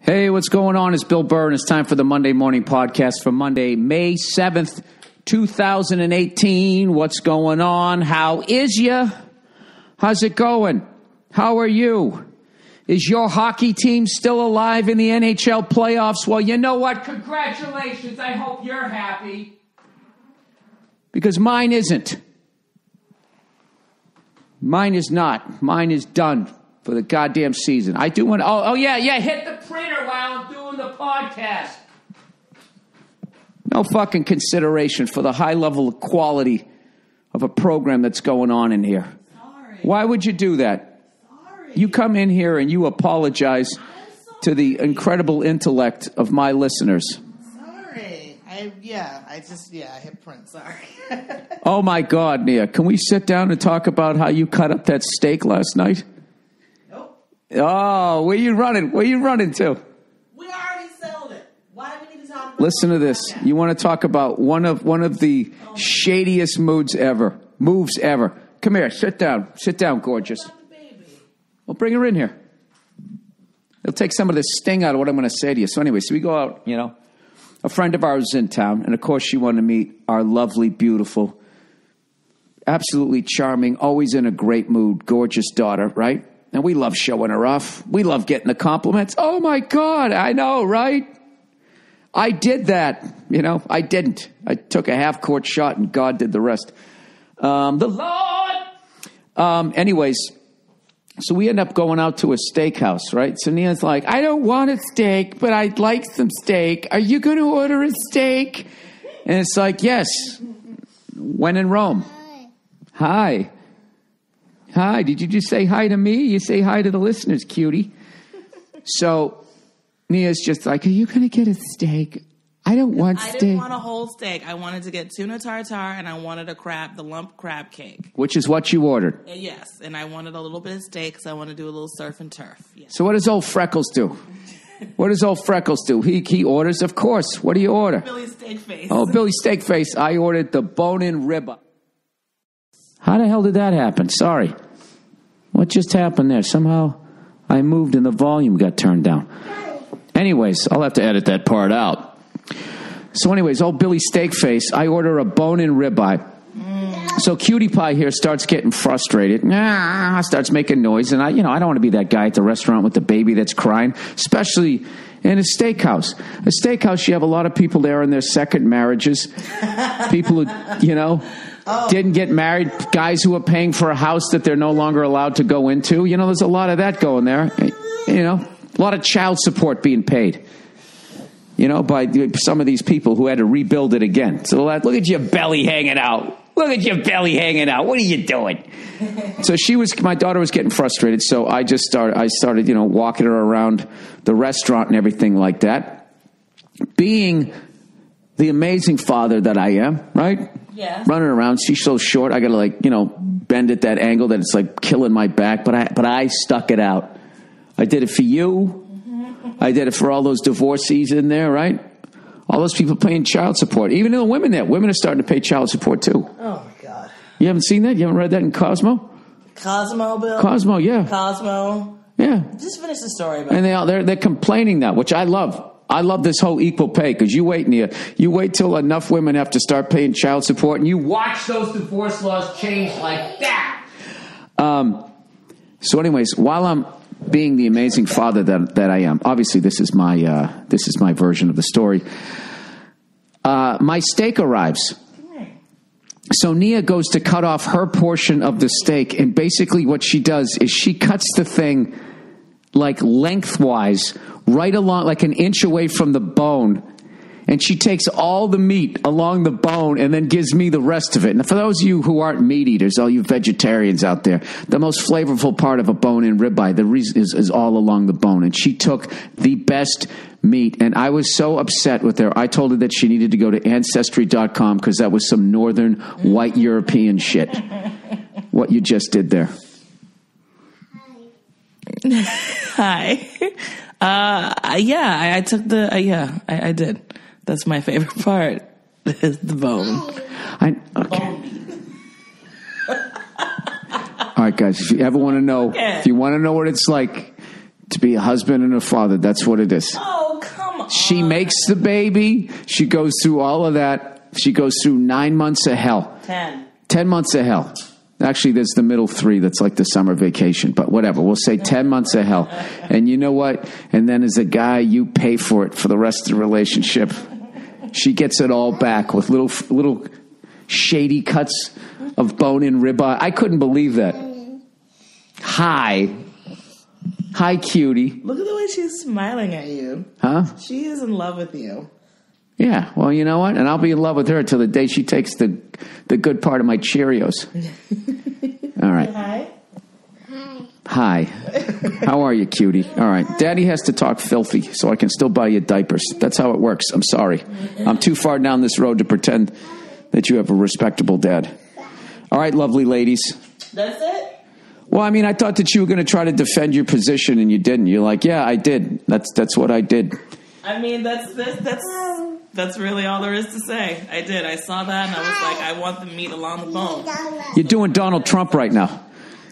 Hey, what's going on? It's Bill Burr, and it's time for the Monday Morning Podcast for Monday, May 7th, 2018. What's going on? How is ya? How's it going? How are you? Is your hockey team still alive in the NHL playoffs? Well, you know what? Congratulations. I hope you're happy. Because mine isn't. Mine is not. Mine is done for the goddamn season. I do want to... Oh, yeah, hit the printer while I'm doing the podcast. No fucking consideration for the high level of quality of a program that's going on in here. Sorry. Why would you do that? Sorry. You come in here and you apologize to the incredible intellect of my listeners. Sorry. I hit print. Sorry. Oh, my God, Nia. Can we sit down and talk about how you cut up that steak last night? Oh, where you running? Where you running to? We already sold it. Why do we need to talk about Listen to this. You want to talk about one of the shadiest moves ever. Come here. Sit down. Sit down, gorgeous. Well, bring her in here. It'll take some of the sting out of what I'm going to say to you. So anyway, we go out, A friend of ours is in town, and of course she wanted to meet our lovely, beautiful, absolutely charming, always in a great mood, gorgeous daughter, right? And we love showing her off. We love getting the compliments. Oh, my God, I know, right? I did that. I didn't. I took a half-court shot, and God did the rest. The Lord! Anyways, so we end up going out to a steakhouse, right? So Nia's like, I don't want a steak, but I'd like some steak. Are you going to order a steak? And it's like, yes. When in Rome. Hi. Hi, did you just say hi to me? You say hi to the listeners, cutie. So Nia's just like, are you going to get a steak? I don't want steak. I didn't want a whole steak. I wanted to get tuna tartare, and I wanted the lump crab cake. Which is what you ordered. Yes, and I wanted a little bit of steak because I want to do a little surf and turf. Yes. So what does old Freckles do? He orders, of course. What do you order? Billy Steakface. Oh, Billy Steakface. I ordered the bone-in ribeye. How the hell did that happen? Sorry. What just happened there? Somehow I moved and the volume got turned down. Anyways, I'll have to edit that part out. So anyways, old Billy Steakface, I order a bone-in ribeye. So Cutie Pie here starts getting frustrated. Starts making noise. And I don't want to be that guy at the restaurant with the baby that's crying, especially in a steakhouse. A steakhouse, you have a lot of people there in their second marriages. People who, didn't get married, guys who are paying for a house that they're no longer allowed to go into. There's a lot of that going there. A lot of child support being paid, by some of these people who had to rebuild it again. So look at your belly hanging out. What are you doing? So my daughter was getting frustrated. So I started, walking her around the restaurant and everything like that. Being the amazing father that I am, right? Yeah. Running around. She's so short. I got to bend at that angle that it's like killing my back. But I stuck it out. I did it for you. I did it for all those divorcees in there, right? All those people paying child support. Even the women there. Women are starting to pay child support too. Oh, my God. You haven't seen that? You haven't read that in Cosmo? Cosmo, Bill? Cosmo, yeah. Cosmo. Yeah. Just finish the story. Bill. And they're complaining now, which I love. I love this whole equal pay because you wait, Nia. You wait till enough women have to start paying child support and you watch those divorce laws change like that. So anyways, while I'm being the amazing father that I am, obviously this is my version of the story. My steak arrives. So Nia goes to cut off her portion of the steak, and basically what she does is she cuts the thing like lengthwise, right along, like an inch away from the bone. And she takes all the meat along the bone and then gives me the rest of it. And for those of you who aren't meat eaters, all you vegetarians out there, the most flavorful part of a bone-in ribeye, the reason is all along the bone. And she took the best meat. And I was so upset with her. I told her that she needed to go to Ancestry.com because that was some northern white European shit. What you just did there. Hi. I took I did. That's my favorite part. Is the bone. Okay. All right, guys. If you ever want to know, if you want to know what it's like To be a husband and a father, that's what it is. Oh, come on. She makes the baby. She goes through all of that. She goes through 9 months of hell. 10 months of hell. Actually, there's the middle 3 that's like the summer vacation. But whatever, we'll say 10 months of hell. And you know what? And then as a guy, you pay for it for the rest of the relationship. She gets it all back with little shady cuts of bone-in ribeye. I couldn't believe that. Hi, cutie. Look at the way she's smiling at you. Huh? She is in love with you. Yeah, well, you know what? And I'll be in love with her till the day she takes the good part of my Cheerios. All right. Hi. How are you, cutie? All right. Daddy has to talk filthy so I can still buy you diapers. That's how it works. I'm sorry. I'm too far down this road to pretend that you have a respectable dad. All right, lovely ladies. That's it? Well, I mean, I thought that you were going to try to defend your position, and you didn't. You're like, yeah, I did. That's what I did. I mean, that's really all there is to say. I did. I saw that, and I was like, I want the meat along the bone. You're doing Donald Trump right now.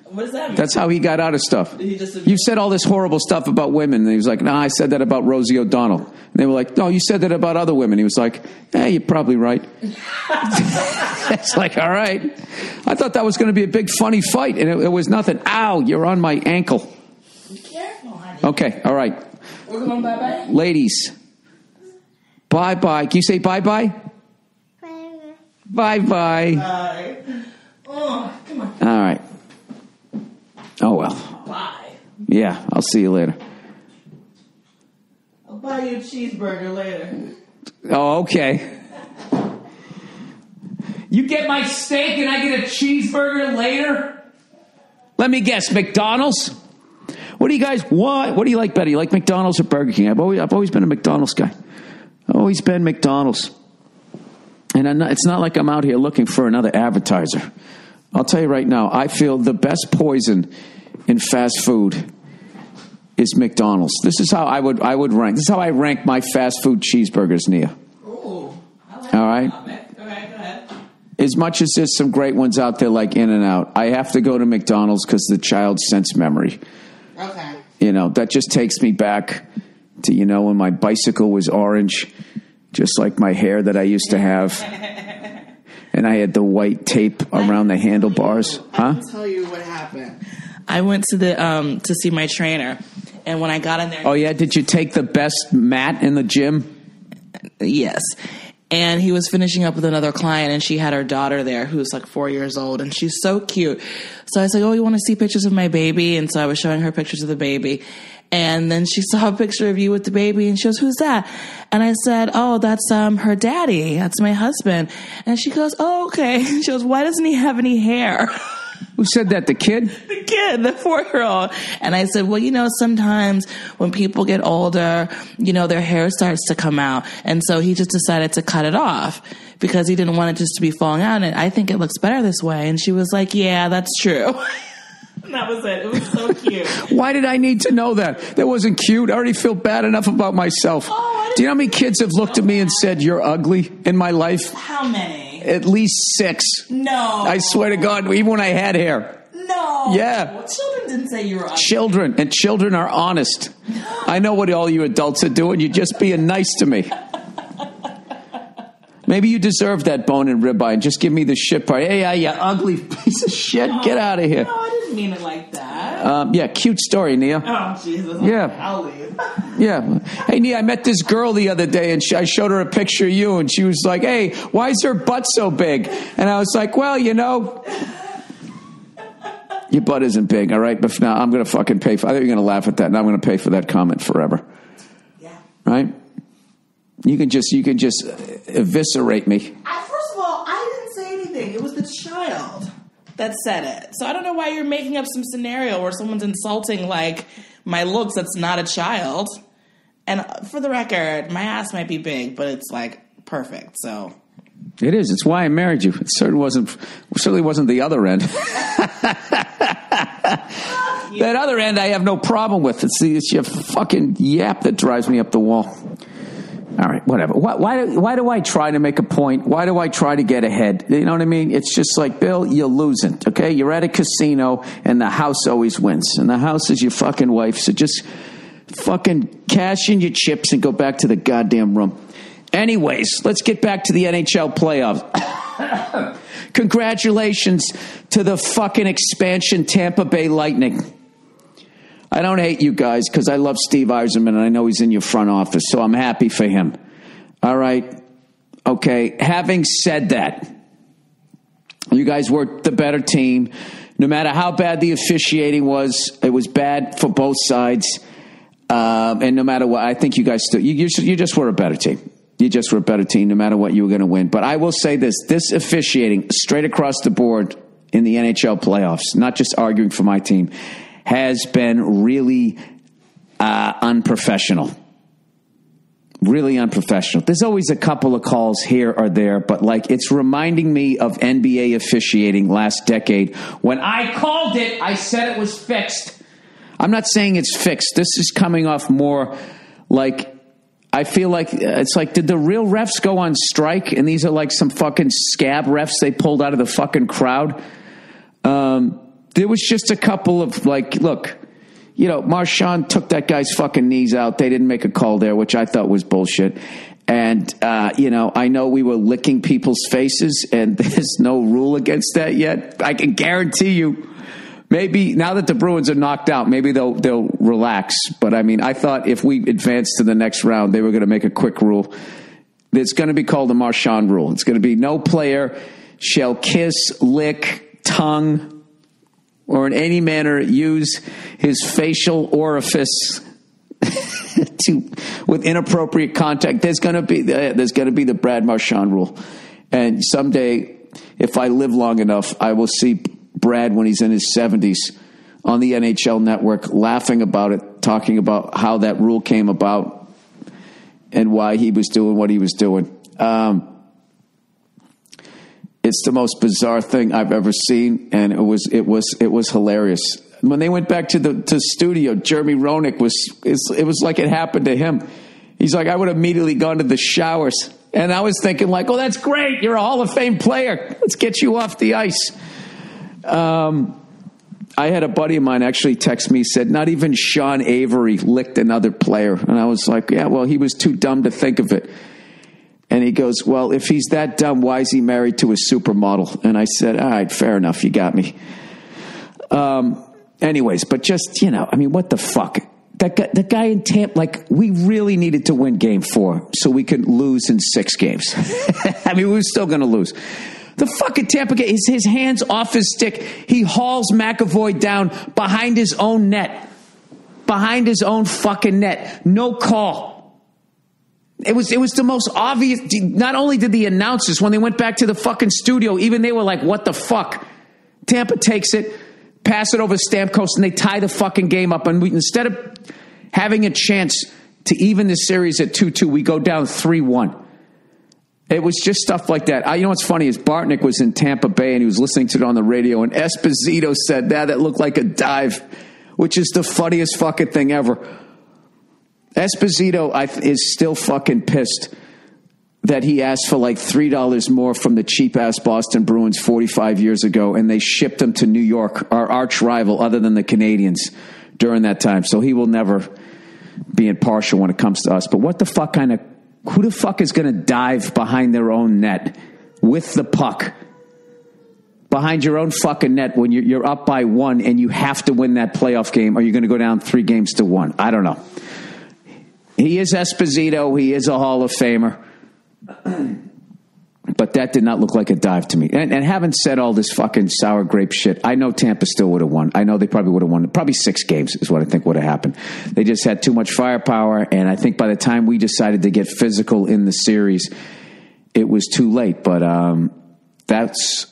What does that mean? That's how he got out of stuff. Did he just You said all this horrible stuff about women. And he was like, no, I said that about Rosie O'Donnell. And they were like, no, you said that about other women. He was like, you're probably right. It's like, all right. I thought that was going to be a big funny fight, and it was nothing. Ow, you're on my ankle. Be careful, honey. Okay, all right. We're going bye-bye? Ladies, bye-bye. Can you say bye-bye? Bye-bye. Bye. Oh, come on. All right. Oh, well. Bye. Yeah, I'll see you later. I'll buy you a cheeseburger later. Oh, okay. You get my steak and I get a cheeseburger later? Let me guess, McDonald's? What do you guys want? What do you like better? You like McDonald's or Burger King? I've always been a McDonald's guy. Always been McDonald's. And it's not like I'm out here looking for another advertiser. I'll tell you right now, I feel the best poison in fast food is McDonald's. This is how I would rank. This is how I rank my fast food cheeseburgers, Nia. Ooh, I like all right? that. Go ahead. As much as there's some great ones out there like In-N-Out, I have to go to McDonald's because the child sense memory. Okay. You know, that just takes me back to, when my bicycle was orange, just like my hair that I used to have. And I had the white tape around the handlebars. I can tell you what happened. I went to to see my trainer, and when I got in there... Oh, yeah? Did you take the best mat in the gym? Yes. And he was finishing up with another client, and she had her daughter there who's like 4 years old, and she's so cute. So I was like, oh, you want to see pictures of my baby? And so I was showing her pictures of the baby. And then she saw a picture of you with the baby, and she goes, who's that? And I said, oh, that's her daddy. That's my husband. And she goes, oh, okay. She goes, why doesn't he have any hair? Who said that, the kid? The kid, the 4-year-old. And I said, well, sometimes when people get older, their hair starts to come out. And so he just decided to cut it off because he didn't want it just to be falling out. And I think it looks better this way. And she was like, yeah, that's true. And that was it. It was so cute. Why did I need to know that? That wasn't cute. I already feel bad enough about myself. Do you know how many kids have looked at me and said, you're ugly in my life? How many? At least 6. No. I swear to God, even when I had hair. No. Yeah. Well, children didn't say you were ugly. Children are honest. I know what all you adults are doing. You're just being nice to me. Maybe you deserve that bone and ribeye and just give me the shit part. Hey, you ugly piece of shit. Get out of here. No, I didn't mean it like that. Yeah, cute story, Nia. Oh, Jesus. Yeah. I'll leave. Yeah. Hey, Nia, I met this girl the other day, and I showed her a picture of you, and she was like, hey, why is her butt so big? And I was like, well, your butt isn't big, all right? But now I'm going to fucking pay for it. I think you're going to laugh at that, and I'm going to pay for that comment forever. Yeah. Right? You can just eviscerate me. First of all, I didn't say anything. It was the child that said it. So I don't know why you're making up some scenario where someone's insulting like my looks. That's not a child. And for the record, my ass might be big, but it's like perfect. So it is. It's why I married you. It certainly wasn't the other end. That other end I have no problem with. It's your fucking yap that drives me up the wall. All All right, whatever. Why do I try to make a point? Why do I try to get ahead? You know what I mean? It's just like, Bill, you're losing, okay? You're at a casino, and the house always wins. And the house is your fucking wife, so just fucking cash in your chips and go back to the goddamn room. Anyways, let's get back to the NHL playoffs. Congratulations to the fucking expansion Tampa Bay Lightning. I don't hate you guys because I love Steve Yzerman and I know he's in your front office, so I'm happy for him. All right. Okay. Having said that, you guys were the better team. No matter how bad the officiating was, it was bad for both sides. And no matter what, I think you guys still, you just were a better team. You just were a better team no matter what you were going to win. But I will say this officiating straight across the board in the NHL playoffs, not just arguing for my team, has been really unprofessional. Really unprofessional. There's always a couple of calls here or there, but like it's reminding me of NBA officiating last decade. When I called it, I said it was fixed. I'm not saying it's fixed. This is coming off more like, I feel like it's like, did the real refs go on strike? And these are like some fucking scab refs they pulled out of the fucking crowd. There was just a couple of like, look, you know, Marchand took that guy's fucking knees out. They didn't make a call there, which I thought was bullshit. And, you know, I know we were licking people's faces and there's no rule against that yet. I can guarantee you maybe now that the Bruins are knocked out, maybe they'll relax. But I mean, I thought if we advance to the next round, they were going to make a quick rule. It's going to be called the Marchand rule. It's going to be no player shall kiss, lick, tongue, or in any manner use his facial orifice with inappropriate contact. There's going to be the Brad Marchand rule. And someday, if I live long enough, I will see Brad when he's in his 70s on the NHL Network laughing about it, talking about how that rule came about and why he was doing what he was doing. It's the most bizarre thing I've ever seen, and it was hilarious. When they went back to the studio, Jeremy Roenick it was like it happened to him. He's like, I would have immediately gone to the showers, and I was thinking like, oh, that's great, you're a Hall of Fame player. Let's get you off the ice. I had a buddy of mine actually text me, said not even Sean Avery licked another player, and I was like, yeah, well, he was too dumb to think of it. And he goes, well, if he's that dumb, why is he married to a supermodel? And I said, all right, fair enough. You got me. Anyways, but just, you know, I mean, what the fuck? The guy in Tampa, like, we really needed to win game 4 so we could lose in 6 games. I mean, we were still going to lose. The fucking Tampa game, his hands off his stick. He hauls McAvoy down behind his own net. Behind his own fucking net. No call. It was the most obvious. Not only did the announcers, when they went back to the fucking studio, even they were like, what the fuck? Tampa takes it, pass it over Stamkos, and they tie the fucking game up. And instead of having a chance to even the series at 2-2, we go down 3-1. It was just stuff like that. You know what's funny is Bartnick was in Tampa Bay, and he was listening to it on the radio, and Esposito said that looked like a dive, which is the funniest fucking thing ever. Esposito is still fucking pissed that he asked for like $3 more from the cheap-ass Boston Bruins 45 years ago, and they shipped him to New York, our arch rival other than the Canadians, during that time. So he will never be impartial when it comes to us. But what the fuck who the fuck is going to dive behind their own net with the puck? Behind your own fucking net when you're up by 1 and you have to win that playoff game, or you're going to go down 3-1. I don't know. He is Esposito. He is a Hall of Famer. But that did not look like a dive to me. And having said all this fucking sour grape shit, I know Tampa still would have won. I know they probably would have won. Probably 6 games is what I think would have happened. They just had too much firepower, and I think by the time we decided to get physical in the series, it was too late. But that's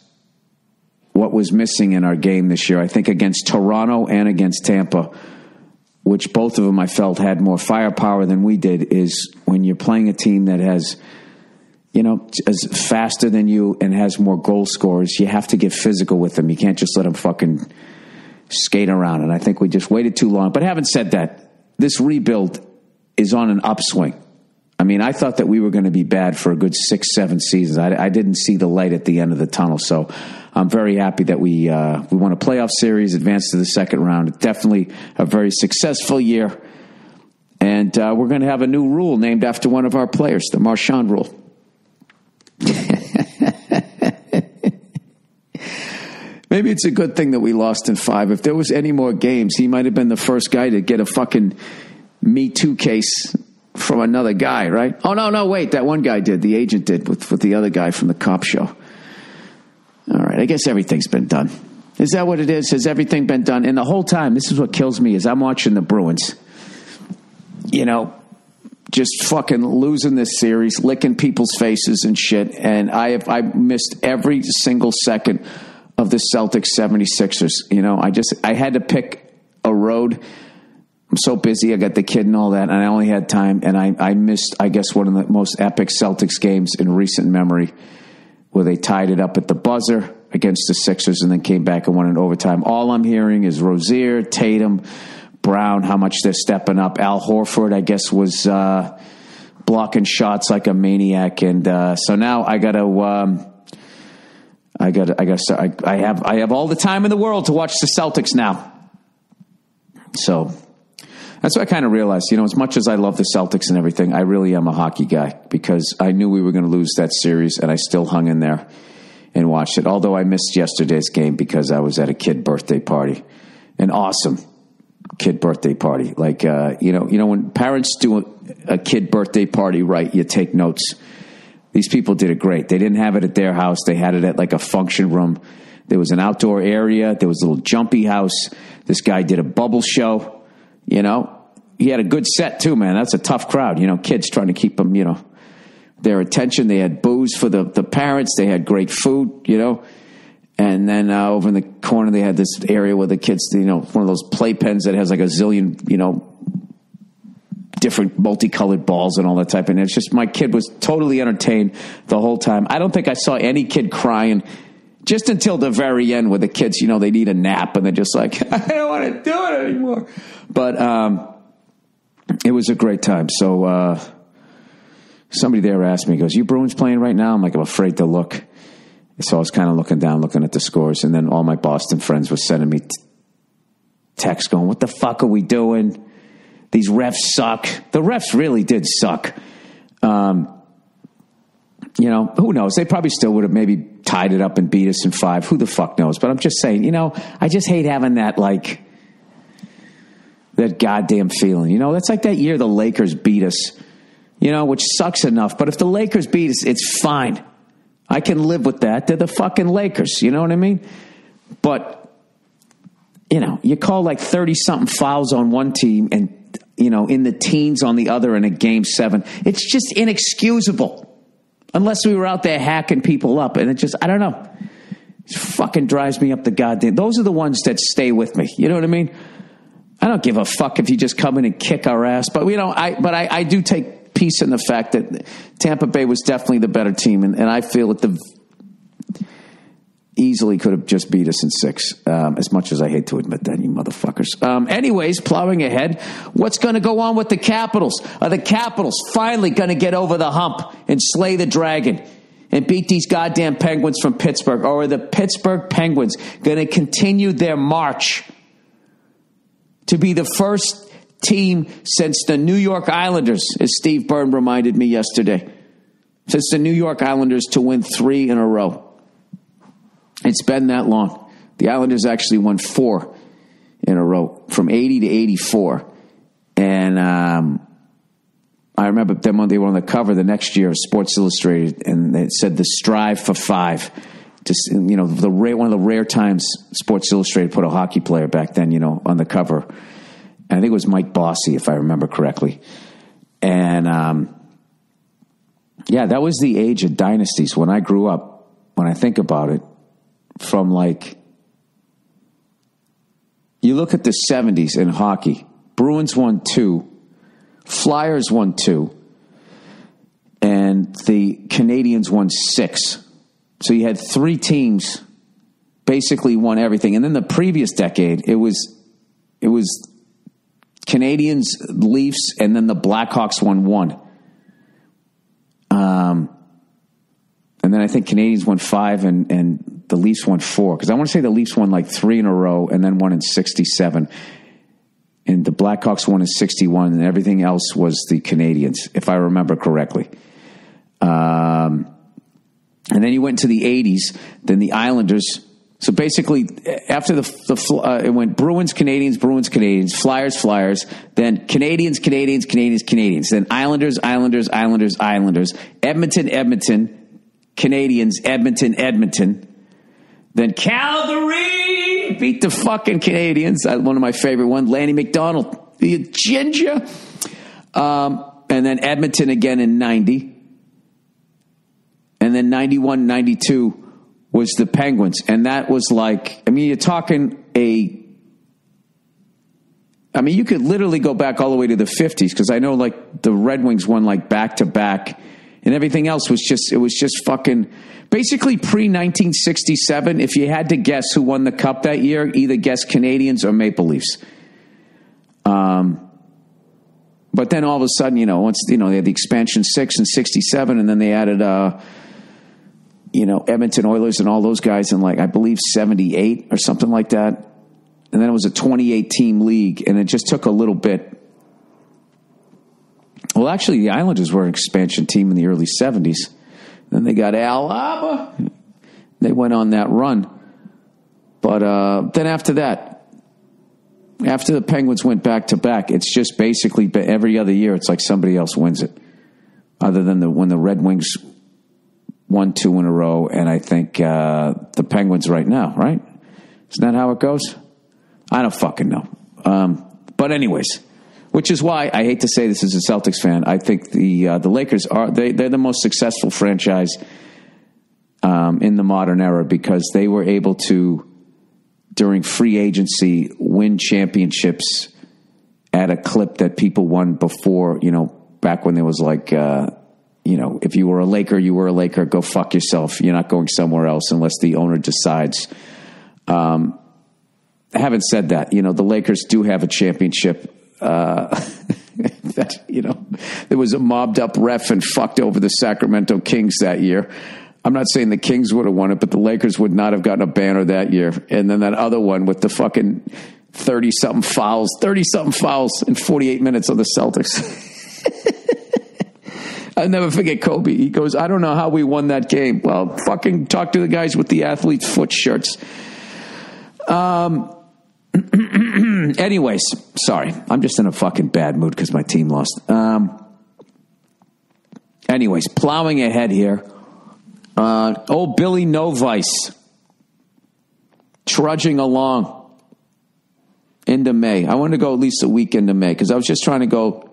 what was missing in our game this year. I think against Toronto and against Tampa, which both of them I felt had more firepower than we did, is when you're playing a team that has, you know, is faster than you and has more goal scorers, you have to get physical with them. You can't just let them fucking skate around. And I think we just waited too long. But having said that, this rebuild is on an upswing. I mean, I thought that we were going to be bad for a good 6-7 seasons. I didn't see the light at the end of the tunnel. So I'm very happy that we won a playoff series, advanced to the second round. Definitely a very successful year. And we're going to have a new rule named after one of our players, the Marchand rule. Maybe it's a good thing that we lost in 5. If there was any more games, he might have been the first guy to get a fucking Me Too case from another guy, right? Oh, no, wait. That one guy did. The agent did with the other guy from the cop show. All right. I guess everything's been done. Is that what it is? Has everything been done? And the whole time, this is what kills me, is I'm watching the Bruins, just fucking losing this series, licking people's faces and shit. And I missed every single second of the Celtics 76ers. I had to pick a road. I'm so busy. I got the kid and all that, and I only had time. And I missed, I guess, one of the most epic Celtics games in recent memory, where they tied it up at the buzzer against the Sixers and then came back and won in overtime. All I'm hearing is Rozier, Tatum, Brown, how much they're stepping up. Al Horford, I guess, was blocking shots like a maniac. And so now I got to... I have all the time in the world to watch the Celtics now. So that's what I kind of realized. As much as I love the Celtics and everything, I really am a hockey guy, because I knew we were going to lose that series, and I still hung in there and watched it. Although I missed yesterday's game because I was at a kid birthday party, an awesome kid birthday party. Like when parents do a kid birthday party right, you take notes. These people did it great. They didn't have it at their house. They had it at like a function room. There was an outdoor area. There was a little jumpy house. This guy did a bubble show. He had a good set too, man. That's a tough crowd. Kids trying to keep them, their attention. They had booze for the parents. They had great food, And then over in the corner, they had this area where the kids, one of those playpens that has like a zillion, different multicolored balls and all that type. And it's just, my kid was totally entertained the whole time. I don't think I saw any kid crying just until the very end, where the kids, they need a nap and they're just like, I don't want to do it anymore. But it was a great time. So somebody there asked me, goes, you Bruins playing right now? I'm like, I'm afraid to look. So I was kind of looking down, looking at the scores. And then all my Boston friends were sending me texts going, what the fuck are we doing? These refs suck. The refs really did suck. Who knows? They probably still would have maybe tied it up and beat us in 5. Who the fuck knows? But I'm just saying, I just hate having that, that goddamn feeling. That's like that year the Lakers beat us, which sucks enough. But if the Lakers beat us, it's fine. I can live with that. They're the fucking Lakers. You know what I mean? But, you call like 30-something fouls on one team and, in the teens on the other in a game 7. It's just inexcusable. Unless we were out there hacking people up. And it just, I don't know. It fucking drives me up the goddamn. Those are the ones that stay with me. You know what I mean? I don't give a fuck if you just come in and kick our ass. But, I do take peace in the fact that Tampa Bay was definitely the better team. And I feel that easily could have just beat us in 6, as much as I hate to admit that, you motherfuckers. Anyways, plowing ahead, what's going to go on with the Capitals? Are the Capitals finally going to get over the hump and slay the dragon and beat these goddamn Penguins from Pittsburgh? Or are the Pittsburgh Penguins going to continue their march to be the first team since the New York Islanders, as Steve Burr reminded me yesterday, since the New York Islanders to win 3 in a row? It's been that long. The Islanders actually won 4 in a row, from 80 to 84. And I remember them when they were on the cover the next year of Sports Illustrated, and it said the strive for 5. Just, one of the rare times Sports Illustrated put a hockey player back then, on the cover. And I think it was Mike Bossy, if I remember correctly. And that was the age of dynasties. When I grew up, when I think about it, from you look at the 70s in hockey, Bruins won 2, Flyers won 2, and the Canadians won 6. So you had 3 teams basically won everything. And then the previous decade, it was Canadians, Leafs, and then the Blackhawks won 1. And then I think Canadians won 5 and the Leafs won 4. Because I want to say the Leafs won like 3 in a row and then won in 67. And the Blackhawks won in 61 and everything else was the Canadians, if I remember correctly. And then you went to the 80s, then the Islanders. So basically, after it went Bruins, Canadians, Bruins, Canadians, Flyers, Flyers, then Canadians, Canadians, Canadians, Canadians, then Islanders, Islanders, Islanders, Islanders, Edmonton, Edmonton, Canadians, Edmonton, Edmonton, then Calgary beat the fucking Canadians. One of my favorite ones, Lanny McDonald, the ginger. And then Edmonton again in 90. And then 91, 92 was the Penguins. And that was like, I mean, you're talking you could literally go back all the way to the 50s because I know like the Red Wings won like back to back and everything else was just fucking basically pre-1967. If you had to guess who won the cup that year, either guess Canadians or Maple Leafs. But then all of a sudden, once, they had the expansion 6 and 67 and then they added, Edmonton Oilers and all those guys in like, I believe 78 or something like that. And then it was a 28-team league, and it just took a little bit. Well, actually, the Islanders were an expansion team in the early 70s. Then they got Al Abba. They went on that run. But then after that, after the Penguins went back-to-back, it's just basically every other year, it's like somebody else wins it. Other than when the Red Wings won 2 in a row, and I think the Penguins right now, right? Isn't that how it goes? I don't fucking know. But anyways, which is why I hate to say this as a Celtics fan. I think the Lakers they're the most successful franchise in the modern era because they were able to, during free agency, win championships at a clip that people won before, back when there was like, if you were a Laker, you were a Laker. Go fuck yourself. You're not going somewhere else unless the owner decides. Having said that, the Lakers do have a championship. That, there was a mobbed up ref and fucked over the Sacramento Kings that year. I'm not saying the Kings would have won it, but the Lakers would not have gotten a banner that year. And then that other one with the fucking 30-something fouls in 48 minutes on the Celtics. I'll never forget Kobe. He goes, I don't know how we won that game. Well, fucking talk to the guys with the athlete's foot shirts. Anyways, sorry. I'm just in a fucking bad mood because my team lost. Anyways, plowing ahead here. Old Billy Novice trudging along into May. I wanted to go at least a week into May because I was just trying to go,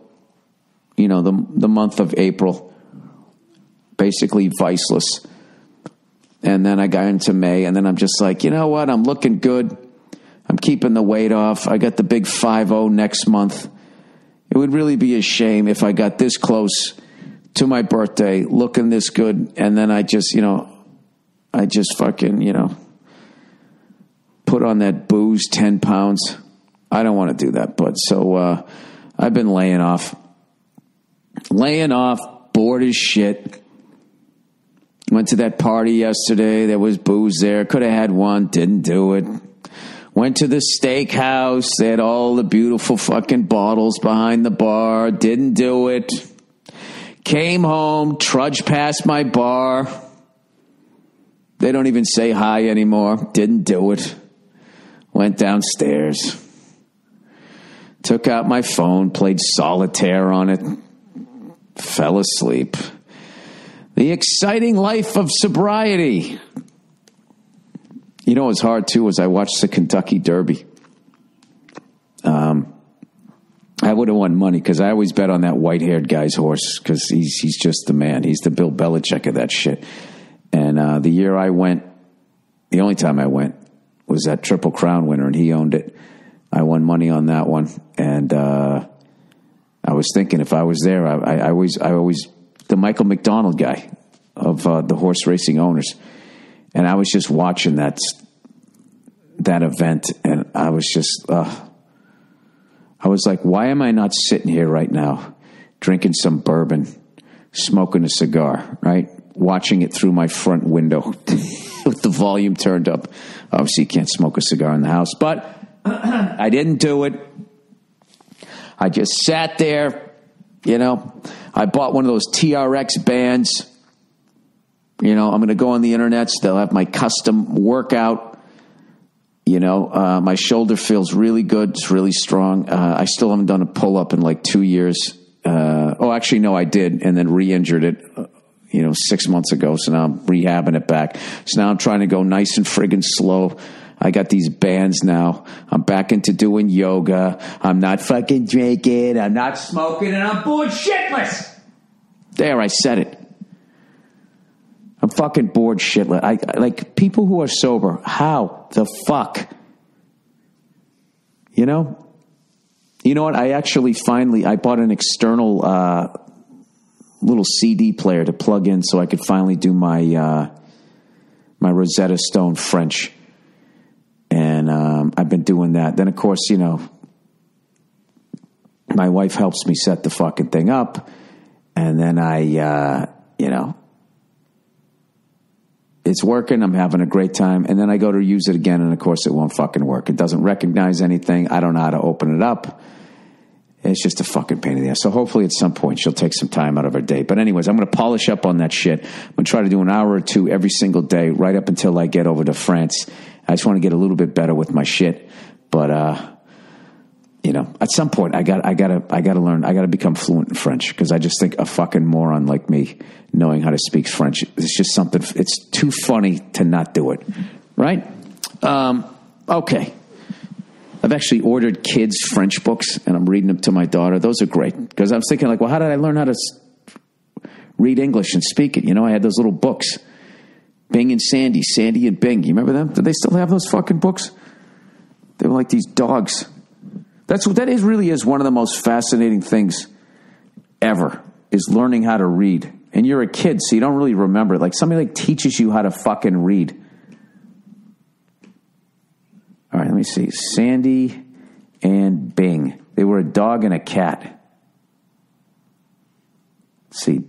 the month of April, basically viceless. And then I got into May, and then I'm just like, you know what? I'm looking good. I'm keeping the weight off. I got the big 5-0 next month. It would really be a shame if I got this close to my birthday, looking this good, and then I just fucking, put on that booze 10 pounds. I don't want to do that, but so I've been laying off, bored as shit. Went to that party yesterday. There was booze there. Could have had one. Didn't do it. Went to the steakhouse. They had all the beautiful fucking bottles behind the bar. Didn't do it. Came home, trudged past my bar. They don't even say hi anymore. Didn't do it. Went downstairs. Took out my phone, played solitaire on it. Fell asleep. The exciting life of sobriety. What's hard, too, was I watched the Kentucky Derby. I would have won money because I always bet on that white-haired guy's horse because he's just the man. He's the Bill Belichick of that shit. And the year I went, the only time I went, was that Triple Crown winner, and he owned it. I won money on that one. And I was thinking if I was there, I always the Michael McDonald guy of the horse racing owners. And I was just watching that event, and I was just, I was like, why am I not sitting here right now, drinking some bourbon, smoking a cigar, right? watching it through my front window with the volume turned up. Obviously, you can't smoke a cigar in the house, but I didn't do it. I just sat there, you know. I bought one of those TRX bands. You know, I'm going to go on the internet. They'll have my custom workout. You know, my shoulder feels really good. It's really strong. I still haven't done a pull-up in like 2 years. Actually, no, I did, and then re-injured it, 6 months ago. So now I'm rehabbing it back. So now I'm trying to go nice and friggin' slow. I got these bands now. I'm back into doing yoga. I'm not fucking drinking. I'm not smoking, and I'm bored shitless. There, I said it. I'm fucking bored shitless. I like people who are sober. How the fuck? You know? You know what? I bought an external little CD player to plug in so I could finally do my Rosetta Stone French. And I've been doing that. Then, of course, my wife helps me set the fucking thing up. And then it's working. I'm having a great time. And then I go to use it again, and of course it won't fucking work. It doesn't recognize anything. I don't know how to open it up. It's just a fucking pain in the ass. So hopefully at some point she'll take some time out of her day. But anyways, I'm going to polish up on that shit. I'm going to try to do an hour or two every single day right up until I get over to France. I just want to get a little bit better with my shit. But, at some point I gotta learn. I gotta become fluent in French, because I just think a fucking moron like me knowing how to speak French, it's just something, it's too funny to not do it. Right? Okay. I've actually ordered kids' French books, and I'm reading them to my daughter. Those are great, because I was thinking, like, well, how did I learn how to read English and speak it? I had those little books, Bing and Sandy, Sandy and Bing. You remember them? Do they still have those fucking books? They were like these dogs. Really is one of the most fascinating things ever, is learning how to read. And you're a kid, so you don't really remember it. Like, somebody teaches you how to fucking read. All right, let me see. Sandy and Bing. They were a dog and a cat. Let's see.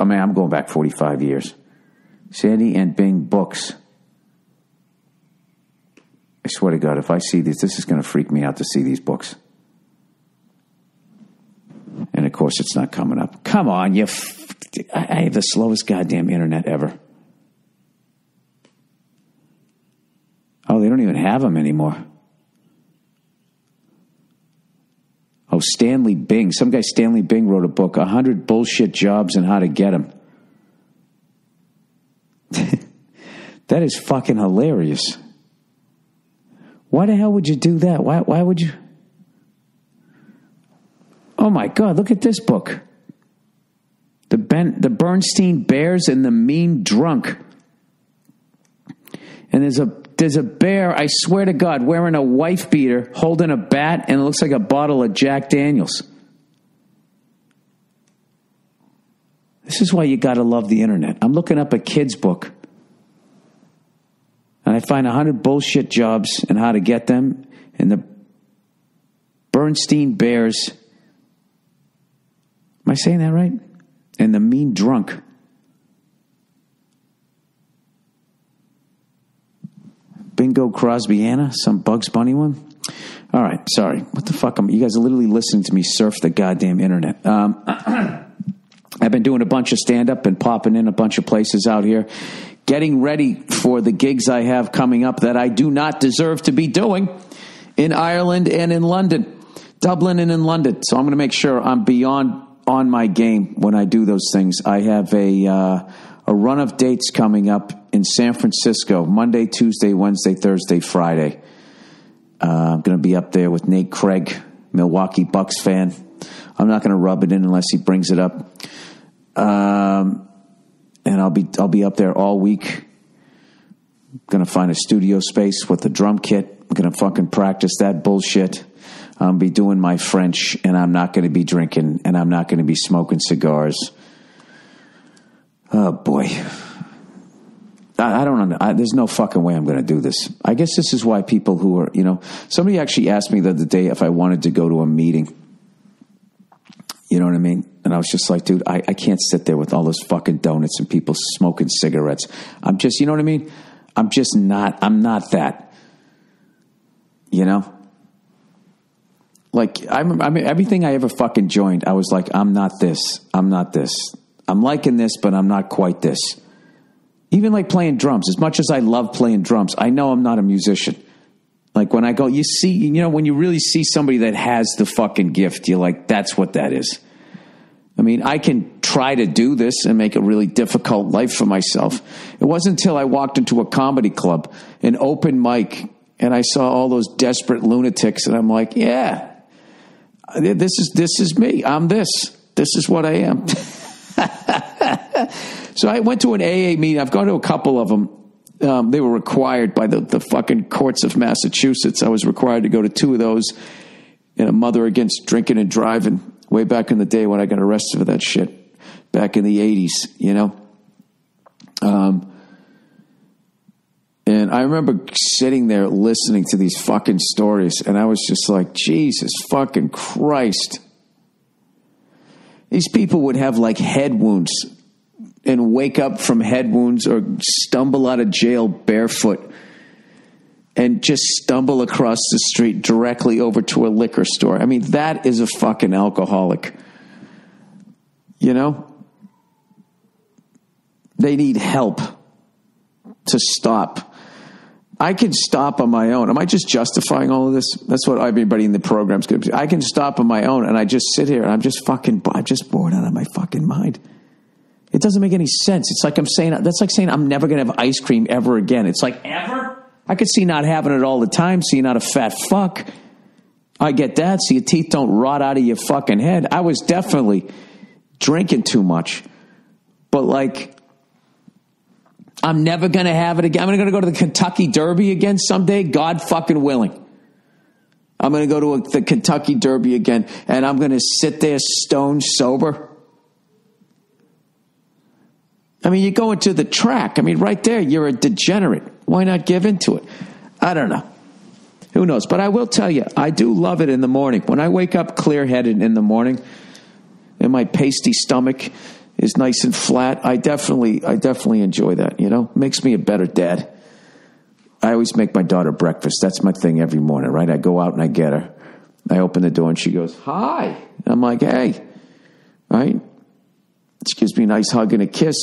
I'm going back 45 years. Sandy and Bing books. I swear to God, if I see these, this is going to freak me out to see these books. And of course, it's not coming up. Come on, I have the slowest goddamn internet ever. Oh, they don't even have them anymore. Oh, Stanley Bing. Some guy, Stanley Bing, wrote a book, 100 Bullshit Jobs and How to Get Them. That is fucking hilarious. Why the hell would you do that? Why would you? Oh my God, look at this book. The Bernstein Bears and the Mean Drunk. And there's a bear, I swear to God, wearing a wife beater, holding a bat, and it looks like a bottle of Jack Daniels. This is why you got to love the internet. I'm looking up a kid's book, and I find 100 bullshit jobs and how to get them, and the Bernstein Bears. Am I saying that right? And the Mean Drunk. Bingo Crosby Anna, some Bugs Bunny one. All right, sorry. What the fuck? You guys are literally listening to me surf the goddamn internet. I've been doing a bunch of stand-up and popping in a bunch of places out here, getting ready for the gigs I have coming up that I do not deserve to be doing in Ireland and in London, Dublin and in London. So I'm going to make sure I'm beyond on my game when I do those things. I have a run of dates coming up in San Francisco, Monday, Tuesday, Wednesday, Thursday, Friday. I'm going to be up there with Nate Craig, Milwaukee Bucks fan. I'm not going to rub it in unless he brings it up. And I'll be up there all week. I'm going to find a studio space with a drum kit. I'm going to fucking practice that bullshit. I'll be doing my French, and I'm not going to be drinking, and I'm not going to be smoking cigars. Oh, boy. I don't know. There's no fucking way I'm going to do this. I guess this is why people who are, somebody actually asked me the other day if I wanted to go to a meeting. You know what I mean? And I was just like, dude, I can't sit there with all those fucking donuts and people smoking cigarettes. I'm just, you know what I mean? I'm not that, you know? Like, I mean, everything I ever fucking joined, I was like, I'm not this. I'm liking this, but I'm not quite this. Even like playing drums, as much as I love playing drums, I know I'm not a musician. Like when I go, you see, you know, when you really see somebody that has the fucking gift, you're like, that's what that is. I mean, I can try to do this and make a really difficult life for myself. It wasn't until I walked into a comedy club, an open mic, and I saw all those desperate lunatics, and I'm like, yeah, this is me. I'm this. This is what I am. So I went to an AA meeting. I've gone to a couple of them. They were required by the fucking courts of Massachusetts. I was required to go to 2 of those in a Mother Against Drinking and Driving way back in the day when I got arrested for that shit back in the 80s, you know? And I remember sitting there listening to these fucking stories, and I was just like, Jesus fucking Christ. These people would have like head wounds and wake up from head wounds or stumble out of jail barefoot and just stumble across the street directly over to a liquor store. I mean, that is a fucking alcoholic. You know? They need help to stop. I can stop on my own. Am I just justifying all of this? That's what everybody in the program's going to do. I can stop on my own, and I just sit here, and I'm just bored out of my fucking mind. It doesn't make any sense. It's like that's like saying I'm never going to have ice cream ever again. It's like, ever? I could see not having it all the time, so you're not a fat fuck. I get that, so your teeth don't rot out of your fucking head. I was definitely drinking too much. But, like, I'm never going to have it again. I'm going to go to the Kentucky Derby again someday, God fucking willing. I'm going to go to the Kentucky Derby again, and I'm going to sit there stone sober. I mean, you go into the track. I mean, right there, you're a degenerate. Why not give into it? I don't know. Who knows? But I will tell you, I do love it in the morning. When I wake up clear-headed in the morning and my pasty stomach is nice and flat, I definitely enjoy that, you know? Makes me a better dad. I always make my daughter breakfast. That's my thing every morning, right? I go out and I get her. I open the door and she goes, hi. And I'm like, hey, right? She gives me a nice hug and a kiss.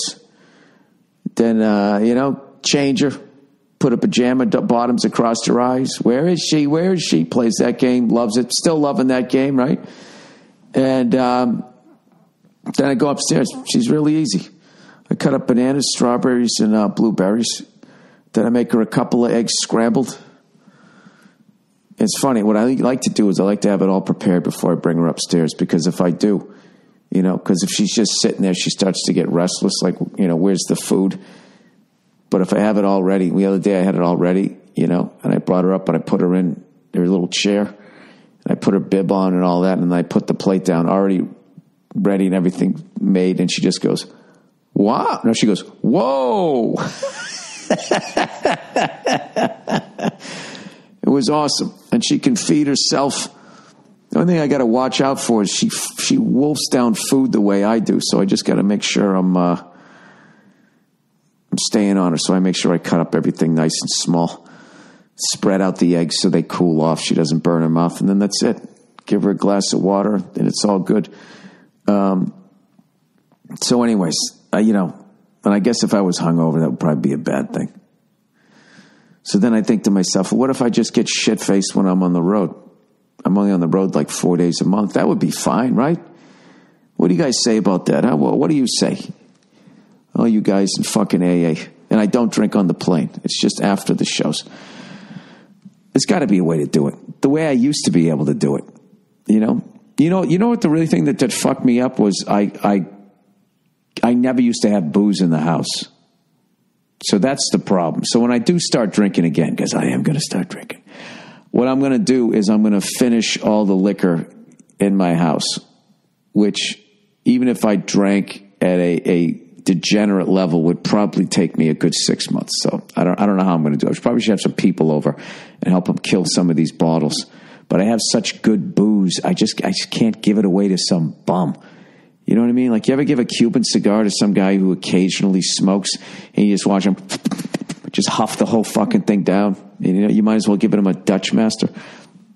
Then, you know, change her. Put a pajama bottoms across her eyes. Where is she? Where is she? Plays that game, loves it. Still loving that game, right? And then I go upstairs. She's really easy. I cut up bananas, strawberries, and blueberries. Then I make her a couple of eggs scrambled. It's funny. What I like to do is I like to have it all prepared before I bring her upstairs, because if I do, you know, because if she's just sitting there, she starts to get restless, like, you know, where's the food? But if I have it all ready, the other day I had it all ready, you know, and I brought her up and I put her in her little chair, and I put her bib on and all that, and I put the plate down already ready and everything made, and she just goes, wow. No, she goes, whoa. It was awesome. And she can feed herself. The only thing I got to watch out for is she wolfs down food the way I do, so I just got to make sure I'm staying on her. So I make sure I cut up everything nice and small, spread out the eggs so they cool off, she doesn't burn her mouth, and then that's it. Give her a glass of water, and it's all good. So anyways, you know, and I guess if I was hungover, that would probably be a bad thing. So then I think to myself, well, what if I just get shit-faced when I'm on the road? I'm only on the road like 4 days a month. That would be fine, right? What do you guys say about that? Huh? Well, what do you say? All you guys in fucking AA. And I don't drink on the plane. It's just after the shows. There's got to be a way to do it. The way I used to be able to do it. You know what the really thing that fucked me up was I never used to have booze in the house. So that's the problem. So when I do start drinking again, because I am going to start drinking, what I'm going to do is I'm going to finish all the liquor in my house, which even if I drank at a degenerate level would probably take me a good 6 months. So I don't know how I'm going to do it. I probably should have some people over and help them kill some of these bottles. But I have such good booze. I just can't give it away to some bum. You know what I mean? Like, you ever give a Cuban cigar to some guy who occasionally smokes, and you just watch him just huff the whole fucking thing down? And, you know, you might as well give him a Dutch Master.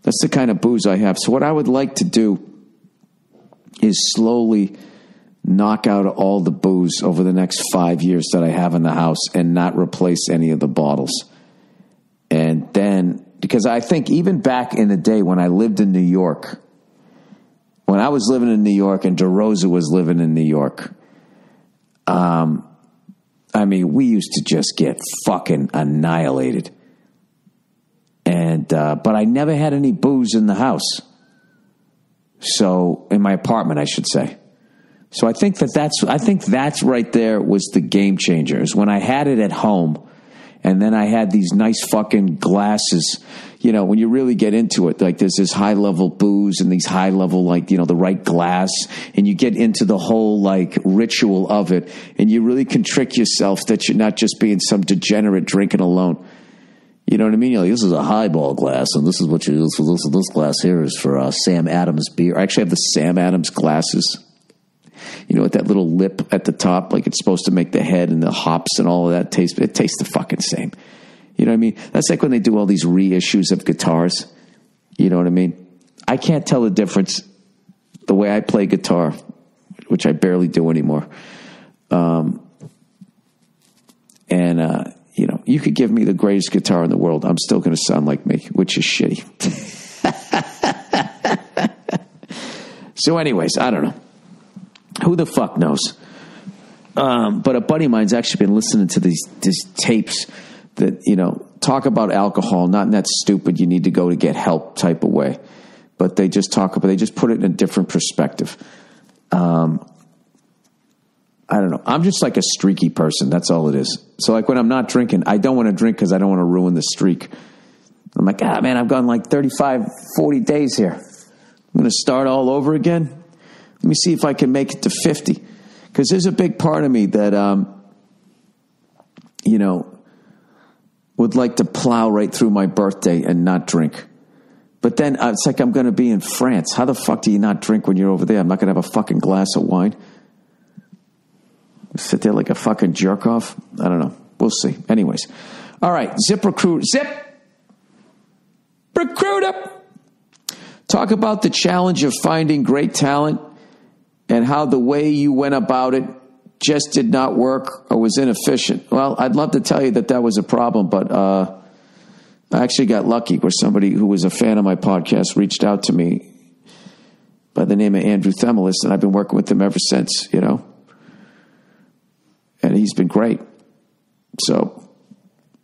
That's the kind of booze I have. So what I would like to do is slowly knock out all the booze over the next 5 years that I have in the house and not replace any of the bottles. And then, because I think even back in the day when I lived in New York, when I was living in New York and DeRosa was living in New York, I mean, we used to just get fucking annihilated. And, but I never had any booze in the house. So, in my apartment, I should say. So I think that's right there was the game changer, is when I had it at home, and then I had these nice fucking glasses. You know, when you really get into it, like, there's this high level booze and these high level, like, you know, the right glass, and you get into the whole, like, ritual of it, and you really can trick yourself that you're not just being some degenerate drinking alone. You know what I mean? You're like, this is a highball glass, and this is what you use for this. This glass here is for Sam Adams beer. I actually have the Sam Adams glasses. You know, with that little lip at the top, like it's supposed to make the head and the hops and all of that taste. It tastes the fucking same. You know what I mean? That's like when they do all these reissues of guitars. You know what I mean? I can't tell the difference the way I play guitar, which I barely do anymore. You know, you could give me the greatest guitar in the world. I'm still going to sound like me, which is shitty. So anyways, I don't know. Who the fuck knows? But a buddy of mine's actually been listening to these tapes that, you know, talk about alcohol, not in that stupid, you need to go to get help type of way. But they just they just put it in a different perspective. I don't know. I'm just like a streaky person. That's all it is. So like when I'm not drinking, I don't want to drink because I don't want to ruin the streak. I'm like, man, I've gone like 35, 40 days here. I'm going to start all over again. Let me see if I can make it to 50. Because there's a big part of me that, you know, would like to plow right through my birthday and not drink. But then it's like I'm going to be in France. How the fuck do you not drink when you're over there? I'm not going to have a fucking glass of wine. Sit there like a fucking jerk off. I don't know. We'll see. Anyways. All right. ZipRecruiter. Talk about the challenge of finding great talent and how the way you went about it just did not work or was inefficient. Well, I'd love to tell you that was a problem, but I actually got lucky where somebody who was a fan of my podcast reached out to me by the name of Andrew Themelis, and I've been working with him ever since, you know. And he's been great. So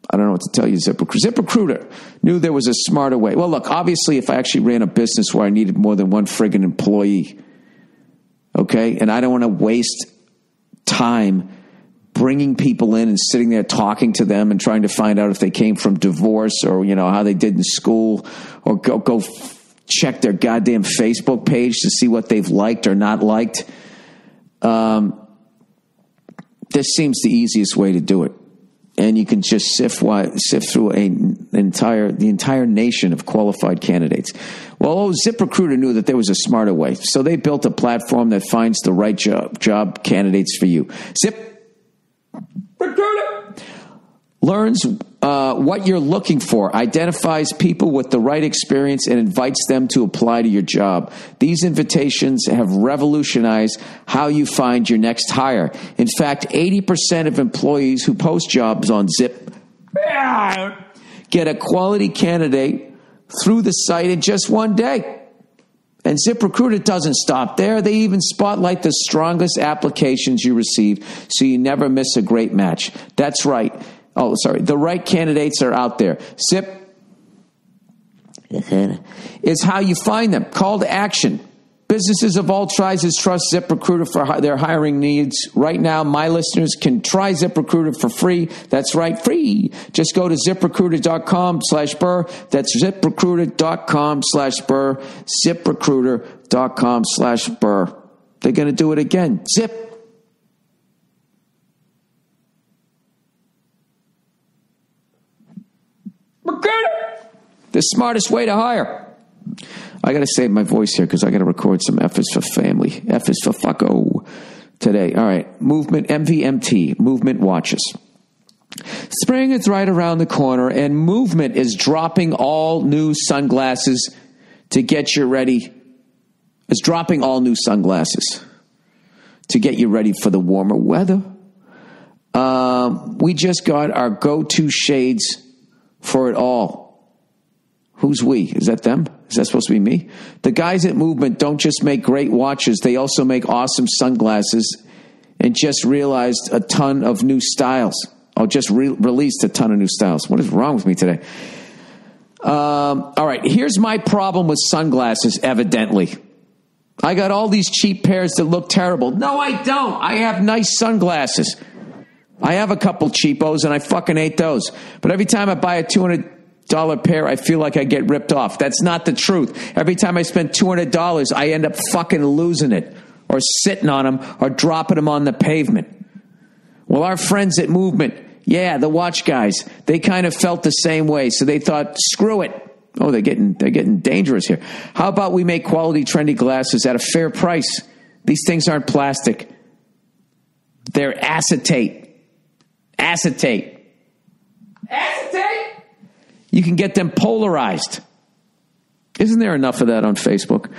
I don't know what to tell you, ZipRecruiter knew there was a smarter way. Well, look, obviously, if I actually ran a business where I needed more than one friggin' employee, okay, and I don't want to waste time bringing people in and sitting there talking to them and trying to find out if they came from divorce or, you know, how they did in school, or go check their goddamn Facebook page to see what they've liked or not liked. This seems the easiest way to do it. And you can just sift through the entire nation of qualified candidates. Well, ZipRecruiter knew that there was a smarter way. So they built a platform that finds the right job candidates for you. ZipRecruiter learns what you're looking for, identifies people with the right experience, and invites them to apply to your job. These invitations have revolutionized how you find your next hire. In fact, 80% of employees who post jobs on Zip get a quality candidate through the site in just one day. And ZipRecruiter doesn't stop there. They even spotlight the strongest applications you receive so you never miss a great match. That's right. Oh, sorry. The right candidates are out there. Zip is how you find them. Call to action. Businesses of all sizes trust ZipRecruiter for their hiring needs. Right now, my listeners can try ZipRecruiter for free. That's right, free. Just go to ZipRecruiter.com/Burr. That's ZipRecruiter.com/Burr. ZipRecruiter.com/Burr. They're going to do it again. Zip. The smartest way to hire. I got to save my voice here because I got to record some F is for family. F is for fucko. today. All right. Movement, MVMT, Movement watches. Spring is right around the corner, and Movement is dropping all new sunglasses to get you ready. It's dropping all new sunglasses to get you ready for the warmer weather. We just got our go-to shades for it all. Who's we? Is that them? Is that supposed to be me? The guys at Movement don't just make great watches. They also make awesome sunglasses and just realized a ton of new styles. Just released a ton of new styles. What is wrong with me today? All right, here's my problem with sunglasses, evidently. I got all these cheap pairs that look terrible. No, I don't. I have nice sunglasses. I have a couple cheapos, and I fucking hate those. But every time I buy a $200 pair, I feel like I get ripped off. That's not the truth. Every time I spend $200, I end up fucking losing it, or sitting on them, or dropping them on the pavement. Well, our friends at Movement, yeah, the watch guys, they kind of felt the same way. So they thought, screw it. Oh, they're getting dangerous here. How about we make quality, trendy glasses at a fair price? These things aren't plastic. They're acetate. Acetate. You can get them polarized. Isn't there enough of that on Facebook?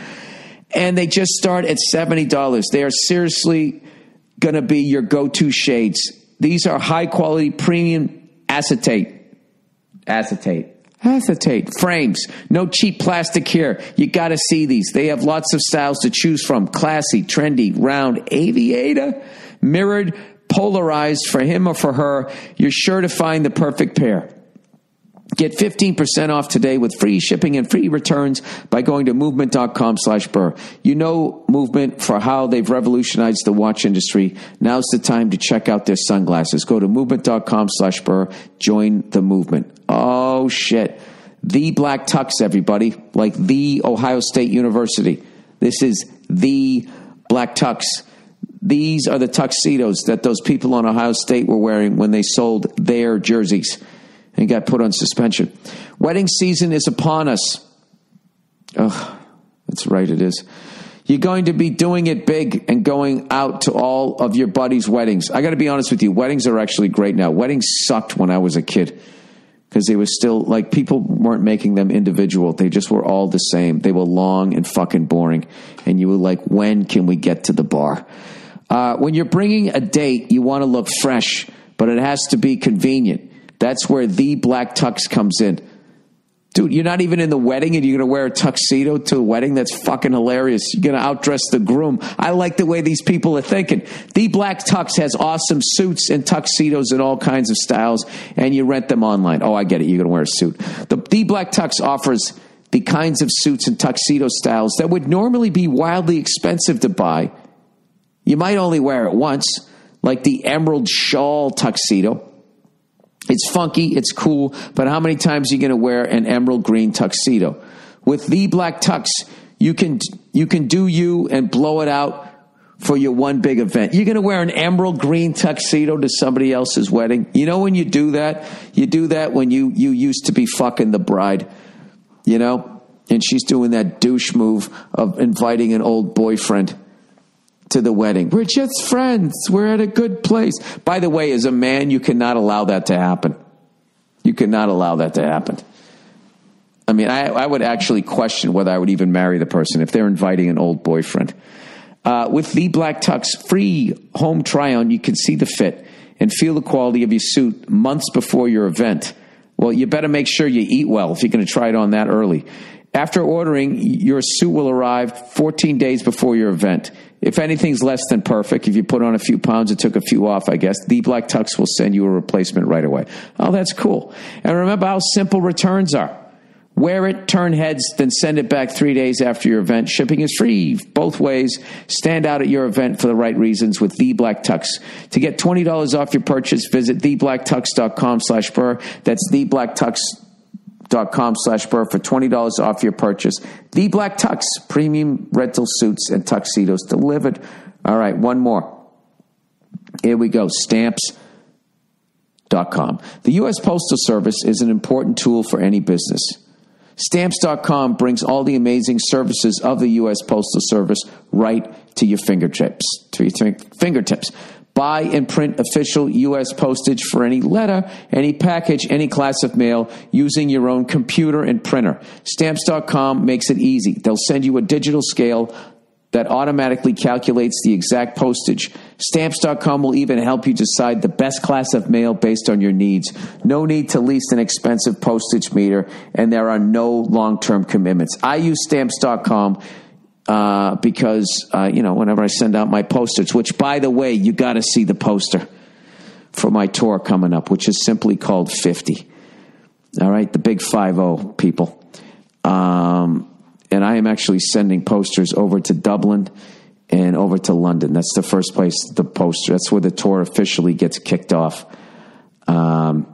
And they just start at $70. They are seriously going to be your go-to shades. These are high-quality premium acetate frames. No cheap plastic here. You got to see these. They have lots of styles to choose from. Classy, trendy, round, aviator, mirrored, polarized for him or for her. You're sure to find the perfect pair. Get 15% off today with free shipping and free returns by going to movement.com/Burr. You know Movement for how they've revolutionized the watch industry. Now's the time to check out their sunglasses. Go to movement.com/Burr. Join the movement. Oh, shit. The Black Tux, everybody. Like the Ohio State University. This is the Black Tux. These are the tuxedos that those people on Ohio State were wearing when they sold their jerseys and got put on suspension. Wedding season is upon us. Oh, that's right, it is. You're going to be doing it big and going out to all of your buddies' weddings. I got to be honest with you, weddings are actually great now. Weddings sucked when I was a kid because they were still, like, people weren't making them individual. They just were all the same. They were long and fucking boring. And you were like, when can we get to the bar? When you're bringing a date, you want to look fresh, but it has to be convenient. That's where the Black Tux comes in. Dude, you're not even in the wedding and you're going to wear a tuxedo to a wedding? That's fucking hilarious. You're going to outdress the groom. I like the way these people are thinking. The Black Tux has awesome suits and tuxedos in all kinds of styles, and you rent them online. Oh, I get it. You're going to wear a suit. The Black Tux offers the kinds of suits and tuxedo styles that would normally be wildly expensive to buy. You might only wear it once, like the Emerald Shawl tuxedo. It's funky, it's cool, but how many times are you going to wear an emerald green tuxedo? With the Black Tux, you can do you and blow it out for your one big event. You're going to wear an emerald green tuxedo to somebody else's wedding. You know when you do that? You do that when you used to be fucking the bride, you know? And she's doing that douche move of inviting an old boyfriend to the wedding. We're just friends. We're at a good place. By the way, as a man, you cannot allow that to happen. You cannot allow that to happen. I mean, I would actually question whether I would even marry the person if they're inviting an old boyfriend. With the Black Tux free home try-on, you can see the fit and feel the quality of your suit months before your event. Well, you better make sure you eat well if you're going to try it on that early. After ordering, your suit will arrive 14 days before your event. If anything's less than perfect, if you put on a few pounds and took a few off, I guess, the Black Tux will send you a replacement right away. Oh, that's cool. And remember how simple returns are. Wear it, turn heads, then send it back 3 days after your event. Shipping is free both ways. Stand out at your event for the right reasons with The Black Tux. To get $20 off your purchase, visit theblacktux.com/Burr. That's theblacktux.com/Burr for $20 off your purchase. The Black Tux, premium rental suits and tuxedos delivered. All right, one more. Here we go. Stamps.com. The U.S. Postal Service is an important tool for any business. Stamps.com brings all the amazing services of the U.S. Postal Service right to your fingertips. Buy and print official U.S. postage for any letter, any package, any class of mail using your own computer and printer. Stamps.com makes it easy. They'll send you a digital scale that automatically calculates the exact postage. Stamps.com will even help you decide the best class of mail based on your needs. No need to lease an expensive postage meter, and there are no long-term commitments. I use Stamps.com because, whenever I send out my postage, which, by the way, you got to see the poster for my tour coming up, which is simply called 50. All right, the big 50 people. And I am actually sending posters over to Dublin and over to London. That's the first place the poster. That's where the tour officially gets kicked off. And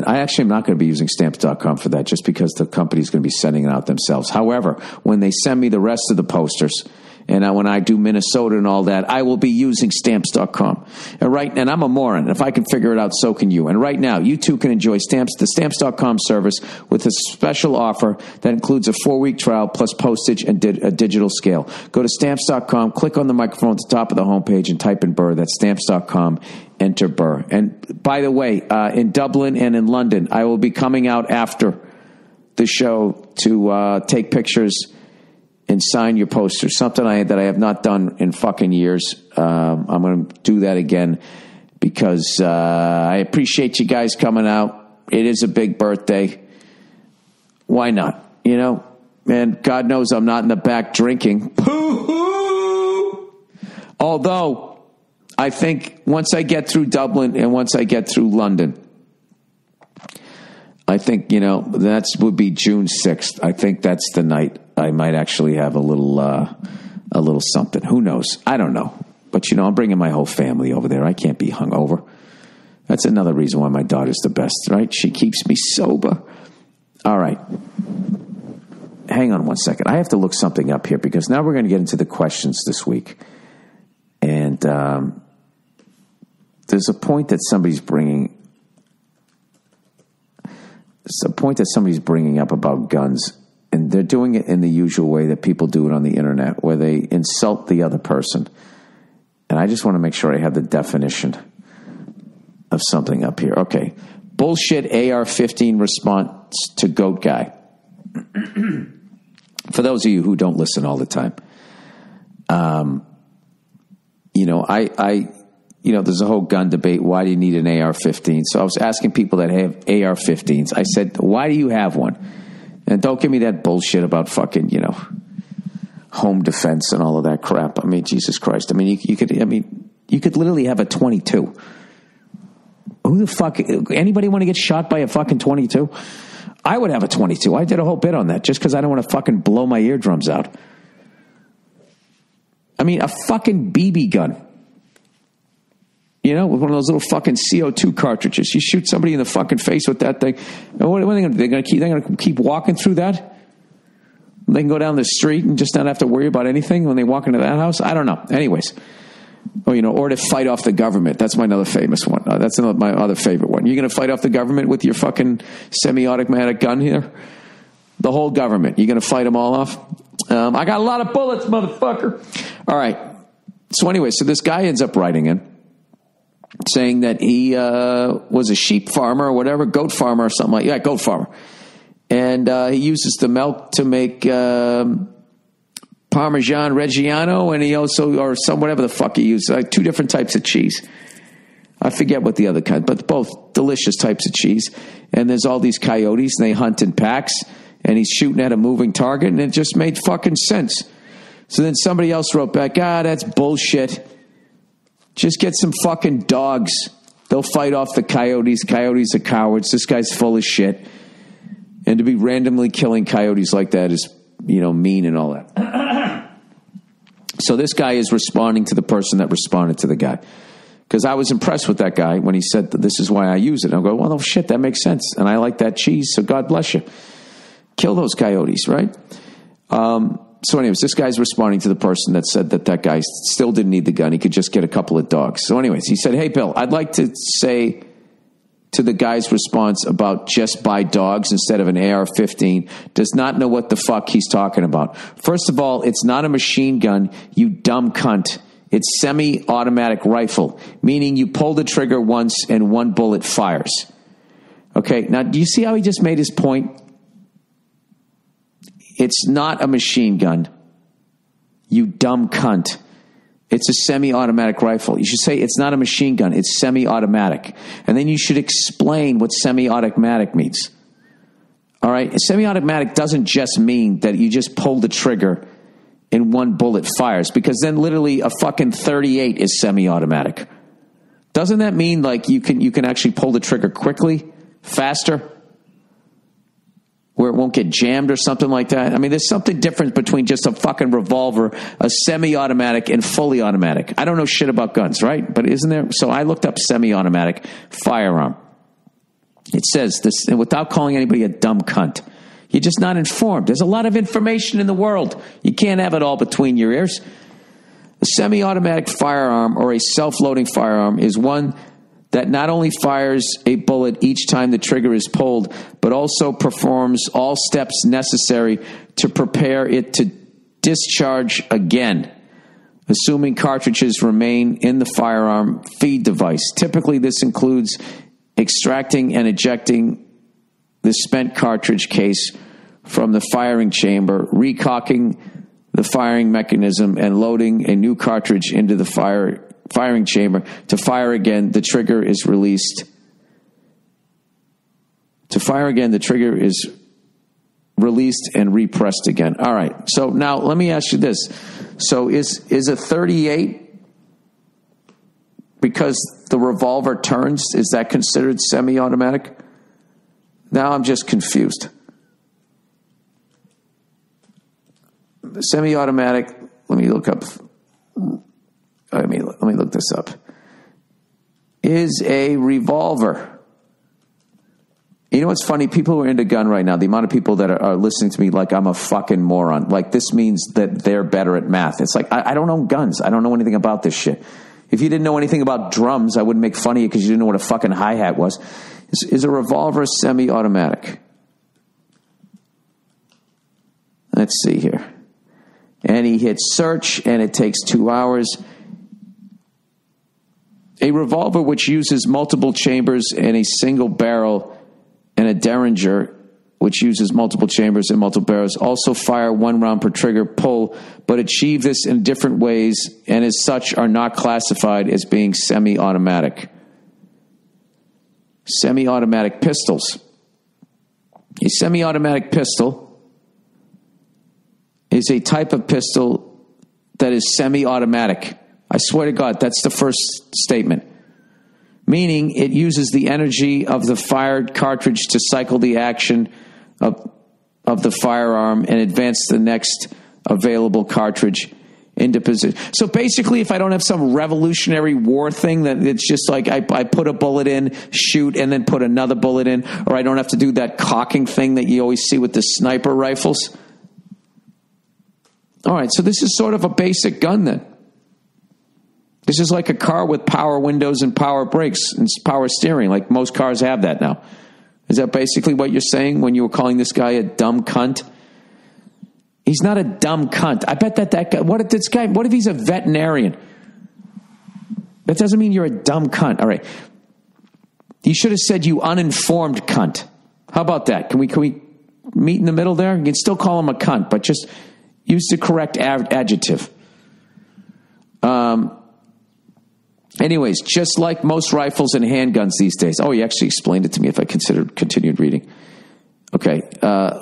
I actually am not going to be using Stamps.com for that just because the company's going to be sending it out themselves. However, when they send me the rest of the posters, and when I do Minnesota and all that, I will be using Stamps.com. And I'm a moron. If I can figure it out, so can you. And right now, you too can enjoy the Stamps.com service with a special offer that includes a 4-week trial plus postage and a digital scale. Go to Stamps.com, click on the microphone at the top of the homepage, and type in Burr. That's Stamps.com. Enter Burr. And by the way, in Dublin and in London, I will be coming out after the show to take pictures and sign your posters, something that I have not done in fucking years. I'm going to do that again because I appreciate you guys coming out. It is a big birthday. Why not? And God knows I'm not in the back drinking. Although, I think once I get through Dublin and once I get through London, I think, that would be June 6th. I think that's the night I might actually have a little something. Who knows? I don't know. But, I'm bringing my whole family over there. I can't be hungover. That's another reason why my daughter's the best, right? She keeps me sober. All right. Hang on one second. I have to look something up here because now we're going to get into the questions this week. And there's a point that somebody's bringing. It's a point that somebody's bringing up about guns, and they're doing it in the usual way that people do it on the internet, where they insult the other person. And I just want to make sure I have the definition of something up here. Okay. Bullshit AR-15 response to Goat Guy. For those of you who don't listen all the time, there's a whole gun debate. Why do you need an AR-15? So I was asking people that have AR-15s. I said, why do you have one? And don't give me that bullshit about fucking, home defense and all of that crap. I mean, Jesus Christ. I mean, you could literally have a 22. Who the fuck? Anybody want to get shot by a fucking 22? I would have a 22. I did a whole bit on that just because I don't want to fucking blow my eardrums out. I mean, a fucking BB gun. With one of those little fucking CO2 cartridges. You shoot somebody in the fucking face with that thing. And what are they going to do? They're going to keep walking through that? They can go down the street and just not have to worry about anything when they walk into that house? I don't know. Anyways. Or to fight off the government. That's my another famous one. That's my other favorite one. You're going to fight off the government with your fucking semi-automatic gun here? The whole government. You're going to fight them all off? I got a lot of bullets, motherfucker. All right. So anyway, this guy ends up writing in, saying that he was a sheep farmer or whatever, goat farmer or something like that. Yeah, goat farmer. And he uses the milk to make Parmesan Reggiano, and he also, or some whatever the fuck he uses, like 2 different types of cheese. I forget what the other kind, but both delicious types of cheese. And there's all these coyotes, and they hunt in packs, and he's shooting at a moving target, and it just made fucking sense. So then somebody else wrote back, that's bullshit. Just get some fucking dogs. They'll fight off the coyotes. Coyotes are cowards. This guy's full of shit. And to be randomly killing coyotes like that is, mean and all that. So this guy is responding to the person that responded to the guy. Because I was impressed with that guy when he said, this is why I use it. And I go, well, no shit, that makes sense. And I like that cheese, so God bless you. Kill those coyotes, right? So anyways, this guy's responding to the person that said that guy still didn't need the gun. He could just get a couple of dogs. So anyways, he said, hey, Bill, I'd like to say to the guy's response about just buy dogs instead of an AR-15 does not know what the fuck he's talking about. First of all, it's not a machine gun, you dumb cunt. It's semi-automatic rifle, meaning you pull the trigger once and one bullet fires. Okay, now do you see how he just made his point? It's not a machine gun, you dumb cunt. It's a semi-automatic rifle. You should say it's not a machine gun, it's semi-automatic. And then you should explain what semi-automatic means. All right? Semi-automatic doesn't just mean that you just pull the trigger and one bullet fires, because then literally a fucking 38 is semi-automatic. Doesn't that mean like you can actually pull the trigger quickly, faster, where it won't get jammed or something like that? I mean, there's something different between just a fucking revolver, a semi-automatic, and fully automatic. I don't know shit about guns, right? But isn't there? So I looked up semi-automatic firearm. It says this, and without calling anybody a dumb cunt, you're just not informed. There's a lot of information in the world. You can't have it all between your ears. A semi-automatic firearm or a self-loading firearm is one that not only fires a bullet each time the trigger is pulled, but also performs all steps necessary to prepare it to discharge again, assuming cartridges remain in the firearm feed device. Typically, this includes extracting and ejecting the spent cartridge case from the firing chamber, recocking the firing mechanism, and loading a new cartridge into the firing chamber. To fire again, the trigger is released. To fire again, the trigger is released and repressed again. All right. So now let me ask you this. So is a 38, because the revolver turns, is that considered semi-automatic? Now I'm just confused. Semi-automatic, let me look this up. Is a revolver. You know what's funny? People who are into gun right now, the amount of people that are listening to me like I'm a fucking moron. Like this means that they're better at math. It's like, I don't own guns. I don't know anything about this shit. If you didn't know anything about drums, I wouldn't make fun of you because you didn't know what a fucking hi-hat was. Is a revolver semi-automatic? Let's see here. And he hits search, and it takes 2 hours. A revolver which uses multiple chambers and a single barrel, and a Derringer which uses multiple chambers and multiple barrels, also fire 1 round per trigger pull, but achieve this in different ways, and as such are not classified as being semi-automatic. Semi-automatic pistols. A semi-automatic pistol is a type of pistol that is semi-automatic. I swear to God, that's the first statement. Meaning it uses the energy of the fired cartridge to cycle the action of the firearm and advance the next available cartridge into position. So basically, if I don't have some revolutionary war thing that it's just like I put a bullet in, shoot, and then put another bullet in, or I don't have to do that cocking thing that you always see with the sniper rifles. All right, so this is sort of a basic gun then. This is like a car with power windows and power brakes and power steering, like most cars have that now. Is that basically what you're saying when you were calling this guy a dumb cunt? He's not a dumb cunt. I bet that guy, what if he's a veterinarian? That doesn't mean you're a dumb cunt. All right. You should have said you uninformed cunt. How about that? Can we meet in the middle there? You can still call him a cunt, but just use the correct adjective. Anyways, just like most rifles and handguns these days. Oh, he actually explained it to me if I continued reading. Okay.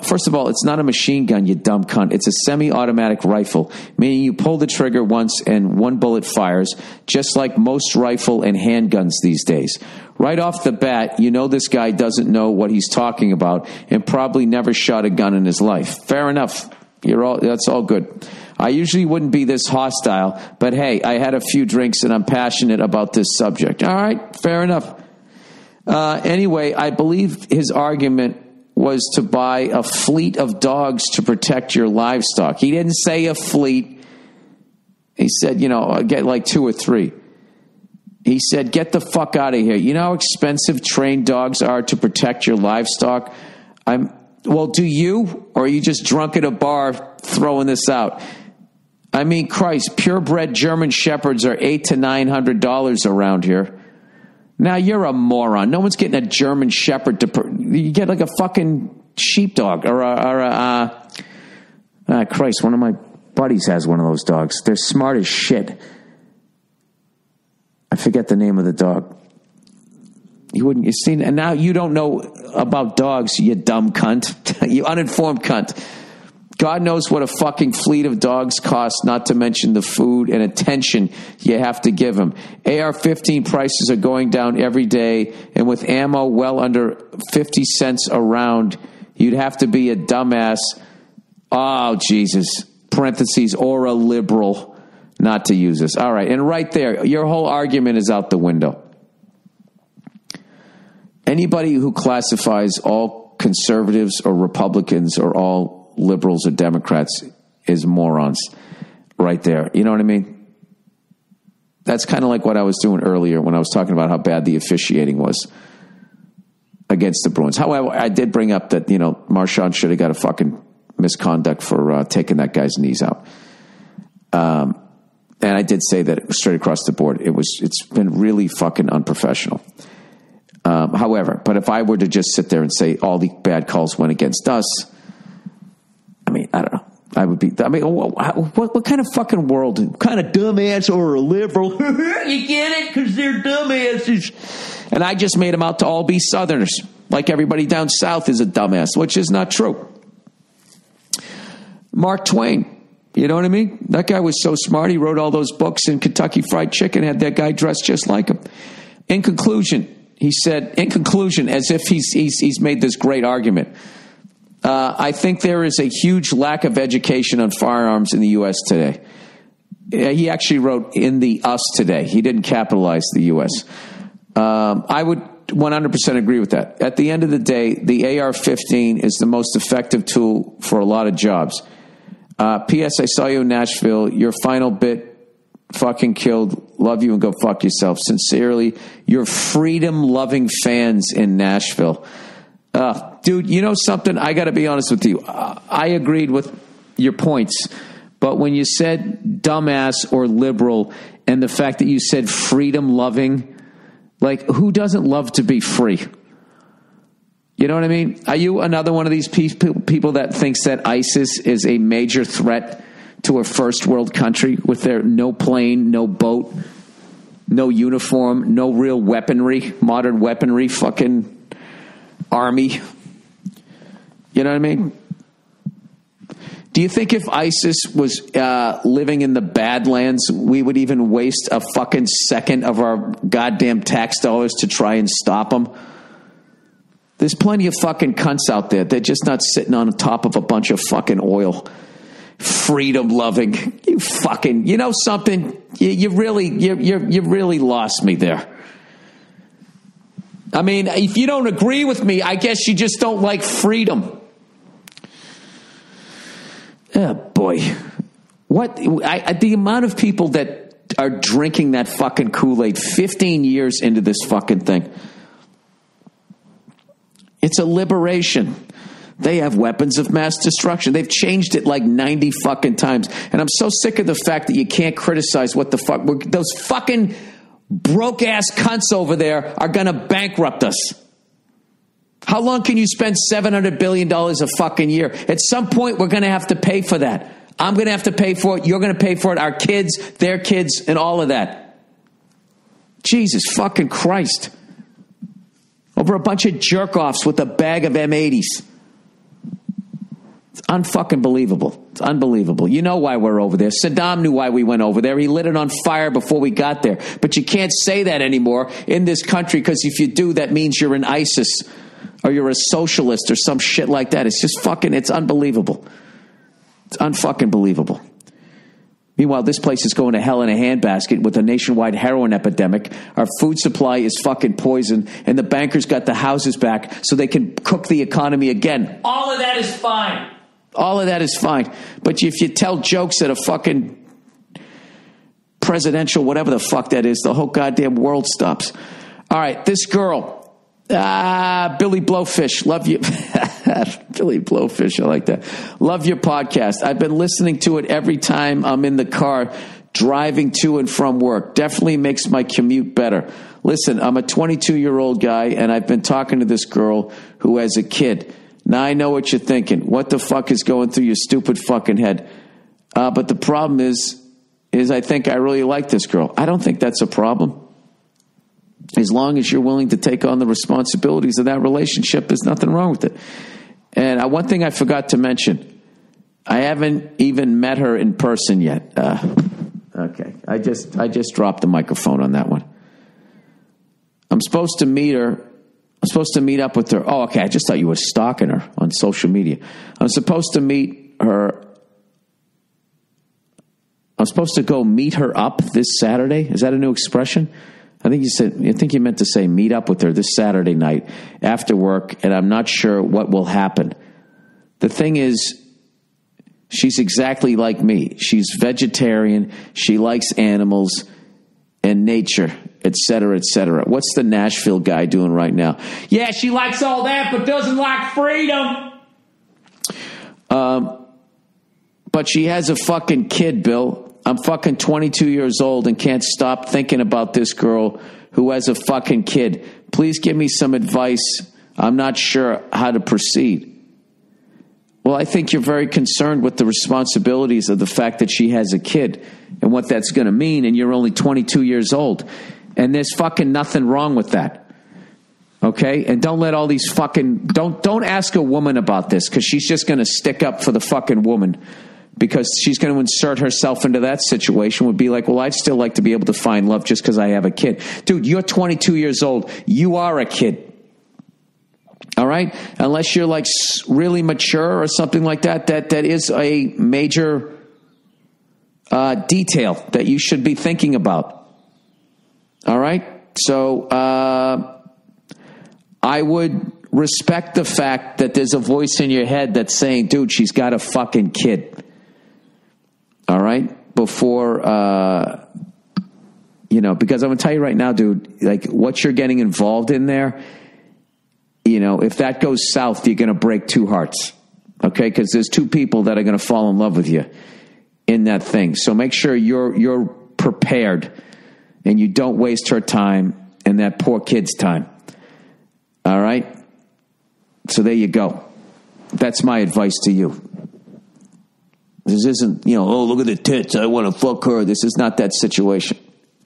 First of all, it's not a machine gun, you dumb cunt. It's a semi-automatic rifle, meaning you pull the trigger once and 1 bullet fires, just like most rifle and handguns these days. Right off the bat, you know this guy doesn't know what he's talking about and probably never shot a gun in his life. Fair enough. That's all good. I usually wouldn't be this hostile, but hey, I had a few drinks and I'm passionate about this subject. All right, fair enough. Anyway, I believe his argument was to buy a fleet of dogs to protect your livestock. He didn't say a fleet. He said, get like 2 or 3. He said, get the fuck out of here. You know how expensive trained dogs are to protect your livestock? Well, do you? Or are you just drunk at a bar throwing this out? I mean, Christ, purebred German Shepherds are $800 to $900 around here. Now, you're a moron. No one's getting a German Shepherd you get like a fucking sheepdog or Christ, one of my buddies has one of those dogs. They're smart as shit. I forget the name of the dog. You seen, and now you don't know about dogs, you dumb cunt. You uninformed cunt. God knows what a fucking fleet of dogs costs, not to mention the food and attention you have to give them. AR-15 prices are going down every day, and with ammo well under 50 cents a round, you'd have to be a dumbass. Oh, Jesus. Parentheses, or a liberal not to use this. All right, and right there, your whole argument is out the window. Anybody who classifies all conservatives or Republicans or all liberals or Democrats is morons right there. You know what I mean? That's kind of like what I was doing earlier when I was talking about how bad the officiating was against the Bruins. However, I did bring up that, Marchand should have got a fucking misconduct for taking that guy's knees out. And I did say that straight across the board, it's been really fucking unprofessional. However, but if I were to just sit there and say all the bad calls went against us, I mean, I don't know. What kind of fucking world, what kind of dumbass or a liberal? You get it? Because they're dumbasses. And I just made them out to all be Southerners, like everybody down south is a dumbass, which is not true. Mark Twain, you know what I mean? That guy was so smart. He wrote all those books, and Kentucky Fried Chicken had that guy dressed just like him. In conclusion, he said, as if he's made this great argument, I think there is a huge lack of education on firearms in the U.S. today. He actually wrote in the us today. He didn't capitalize the U.S. I would 100% agree with that. At the end of the day, the AR-15 is the most effective tool for a lot of jobs. P.S. I saw you in Nashville. Your final bit fucking killed. Love you and go fuck yourself. Sincerely, your freedom-loving fans in Nashville. Dude, you know something? I got to be honest with you. I agreed with your points. But when you said dumbass or liberal and the fact that you said freedom-loving, like, who doesn't love to be free? You know what I mean? Are you another one of these people that thinks that ISIS is a major threat to a first world country with their no plane, no boat, no uniform, no real weaponry, modern weaponry, fucking army? You know what I mean? Do you think if ISIS was living in the Badlands, we would even waste a fucking second of our goddamn tax dollars to try and stop them? There's plenty of fucking cunts out there. They're just not sitting on top of a bunch of fucking oil. Freedom loving. You fucking, you know something? You really lost me there. I mean, if you don't agree with me, I guess you just don't like freedom. Oh, boy. The amount of people that are drinking that fucking Kool-Aid 15 years into this fucking thing. It's a liberation. They have weapons of mass destruction. They've changed it like 90 fucking times. And I'm so sick of the fact that you can't criticize what the fuck. Those fucking broke-ass cunts over there are going to bankrupt us. How long can you spend $700 billion a fucking year? At some point, we're going to have to pay for that. I'm going to have to pay for it. You're going to pay for it. Our kids, their kids, and all of that. Jesus fucking Christ. Over a bunch of jerk-offs with a bag of M80s. It's unfucking believable. It's unbelievable. You know why we're over there. Saddam knew why we went over there. He lit it on fire before we got there. But you can't say that anymore in this country, because if you do, that means you're an ISIS or you're a socialist or some shit like that. It's just fucking, it's unbelievable. It's unfucking believable. Meanwhile, this place is going to hell in a handbasket with a nationwide heroin epidemic. Our food supply is fucking poison, and the bankers got the houses back so they can cook the economy again. All of that is fine. All of that is fine. But if you tell jokes at a fucking presidential, whatever the fuck that is, the whole goddamn world stops. All right, this girl, Billy Blowfish, love you. Billy Blowfish, I like that. Love your podcast. I've been listening to it every time I'm in the car driving to and from work. Definitely makes my commute better. Listen, I'm a 22-year-old guy, and I've been talking to this girl who has a kid. Now I know what you're thinking. What the fuck is going through your stupid fucking head? But the problem is I think I really like this girl. I don't think that's a problem. As long as you're willing to take on the responsibilities of that relationship, there's nothing wrong with it. And one thing I forgot to mention, I haven't even met her in person yet. Okay, I just dropped the microphone on that one. I'm supposed to meet her. I'm supposed to meet up with her. Oh, okay, I just thought you were stalking her on social media. I'm supposed to meet her. I'm supposed to go meet her up this Saturday. Is that a new expression? I think you meant to say meet up with her this Saturday night after work, and I'm not sure what will happen. The thing is, she's exactly like me. She's vegetarian. She likes animals and nature, etc., etc. What's the Nashville guy doing right now? Yeah, she likes all that, but doesn't like freedom. But she has a fucking kid, Bill. I'm fucking 22 years old and can't stop thinking about this girl who has a fucking kid. Please give me some advice. I'm not sure how to proceed. Well, I think you're very concerned with the responsibilities of the fact that she has a kid and what that's going to mean, and you're only 22 years old. And there's fucking nothing wrong with that. Okay? And don't let all these fucking... Don't ask a woman about this, because she's just going to stick up for the fucking woman. Because she's going to insert herself into that situation, would be like, well, I'd still like to be able to find love just because I have a kid. Dude, you're 22 years old. You are a kid. All right? Unless you're like really mature or something like that, that is a major detail that you should be thinking about. All right? So I would respect the fact that there's a voice in your head that's saying, dude, she's got a fucking kid. All right? Before, because I'm going to tell you right now, dude, like what you're getting involved in there, if that goes south, you're going to break two hearts. Okay? Because there's two people that are going to fall in love with you in that thing. So make sure you're prepared and you don't waste her time and that poor kid's time. All right? So there you go. That's my advice to you. This isn't, oh, look at the tits, I want to fuck her. This is not that situation,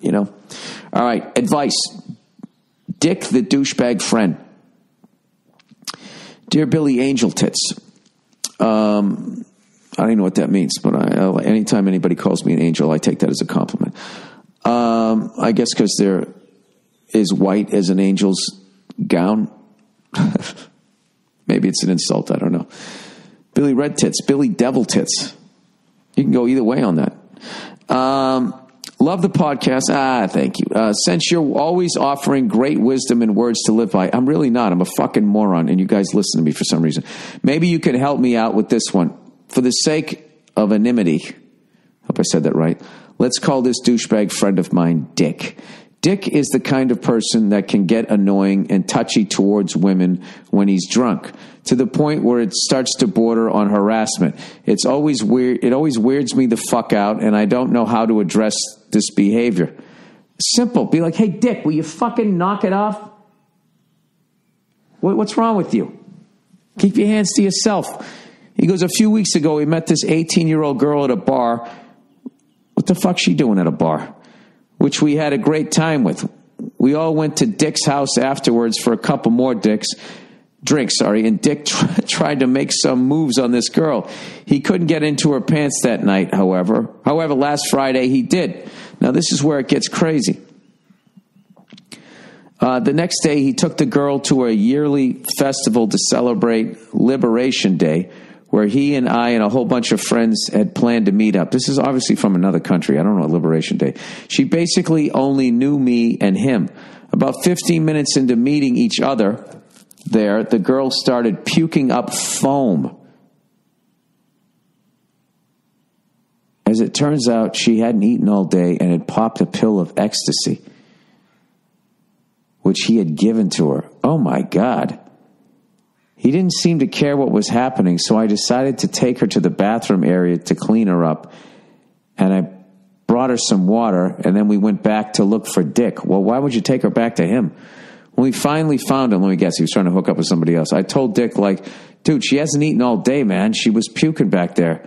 All right, advice. Dick the douchebag friend. Dear Billy Angel Tits. I don't even know what that means, but anytime anybody calls me an angel, I take that as a compliment. I guess because they're as white as an angel's gown. Maybe it's an insult, I don't know. Billy Red Tits, Billy Devil Tits. You can go either way on that. Love the podcast. Thank you. Since you're always offering great wisdom and words to live by, I'm really not. I'm a fucking moron, and you guys listen to me for some reason. Maybe you can help me out with this one. For the sake of anonymity, hope I said that right, let's call this douchebag friend of mine Dick. Dick is the kind of person that can get annoying and touchy towards women when he's drunk, to the point where it starts to border on harassment. It's always weird. It always weirds me the fuck out, and I don't know how to address this behavior. Simple. Be like, hey, Dick, will you fucking knock it off? What's wrong with you? Keep your hands to yourself. He goes, a few weeks ago, we met this 18-year-old girl at a bar. What the fuck's she doing at a bar? Which we had a great time with. We all went to Dick's house afterwards for a couple more drinks, and Dick tried to make some moves on this girl. He couldn't get into her pants that night, however. However, last Friday he did. Now, this is where it gets crazy. The next day, he took the girl to a yearly festival to celebrate Liberation Day, where he and I and a whole bunch of friends had planned to meet up. This is obviously from another country. I don't know what Liberation Day. She basically only knew me and him. About 15 minutes into meeting each other there, the girl started puking up foam. As As it turns out, she hadn't eaten all day and had popped a pill of ecstasy, which he had given to her. Oh, my God. He didn't seem to care what was happening, so I decided to take her to the bathroom area to clean her up, and I brought her some water, and then we went back to look for Dick. Well, why would you take her back to him? When we finally found him, let me guess, he was trying to hook up with somebody else. I told Dick, like, dude, she hasn't eaten all day, man. She was puking back there,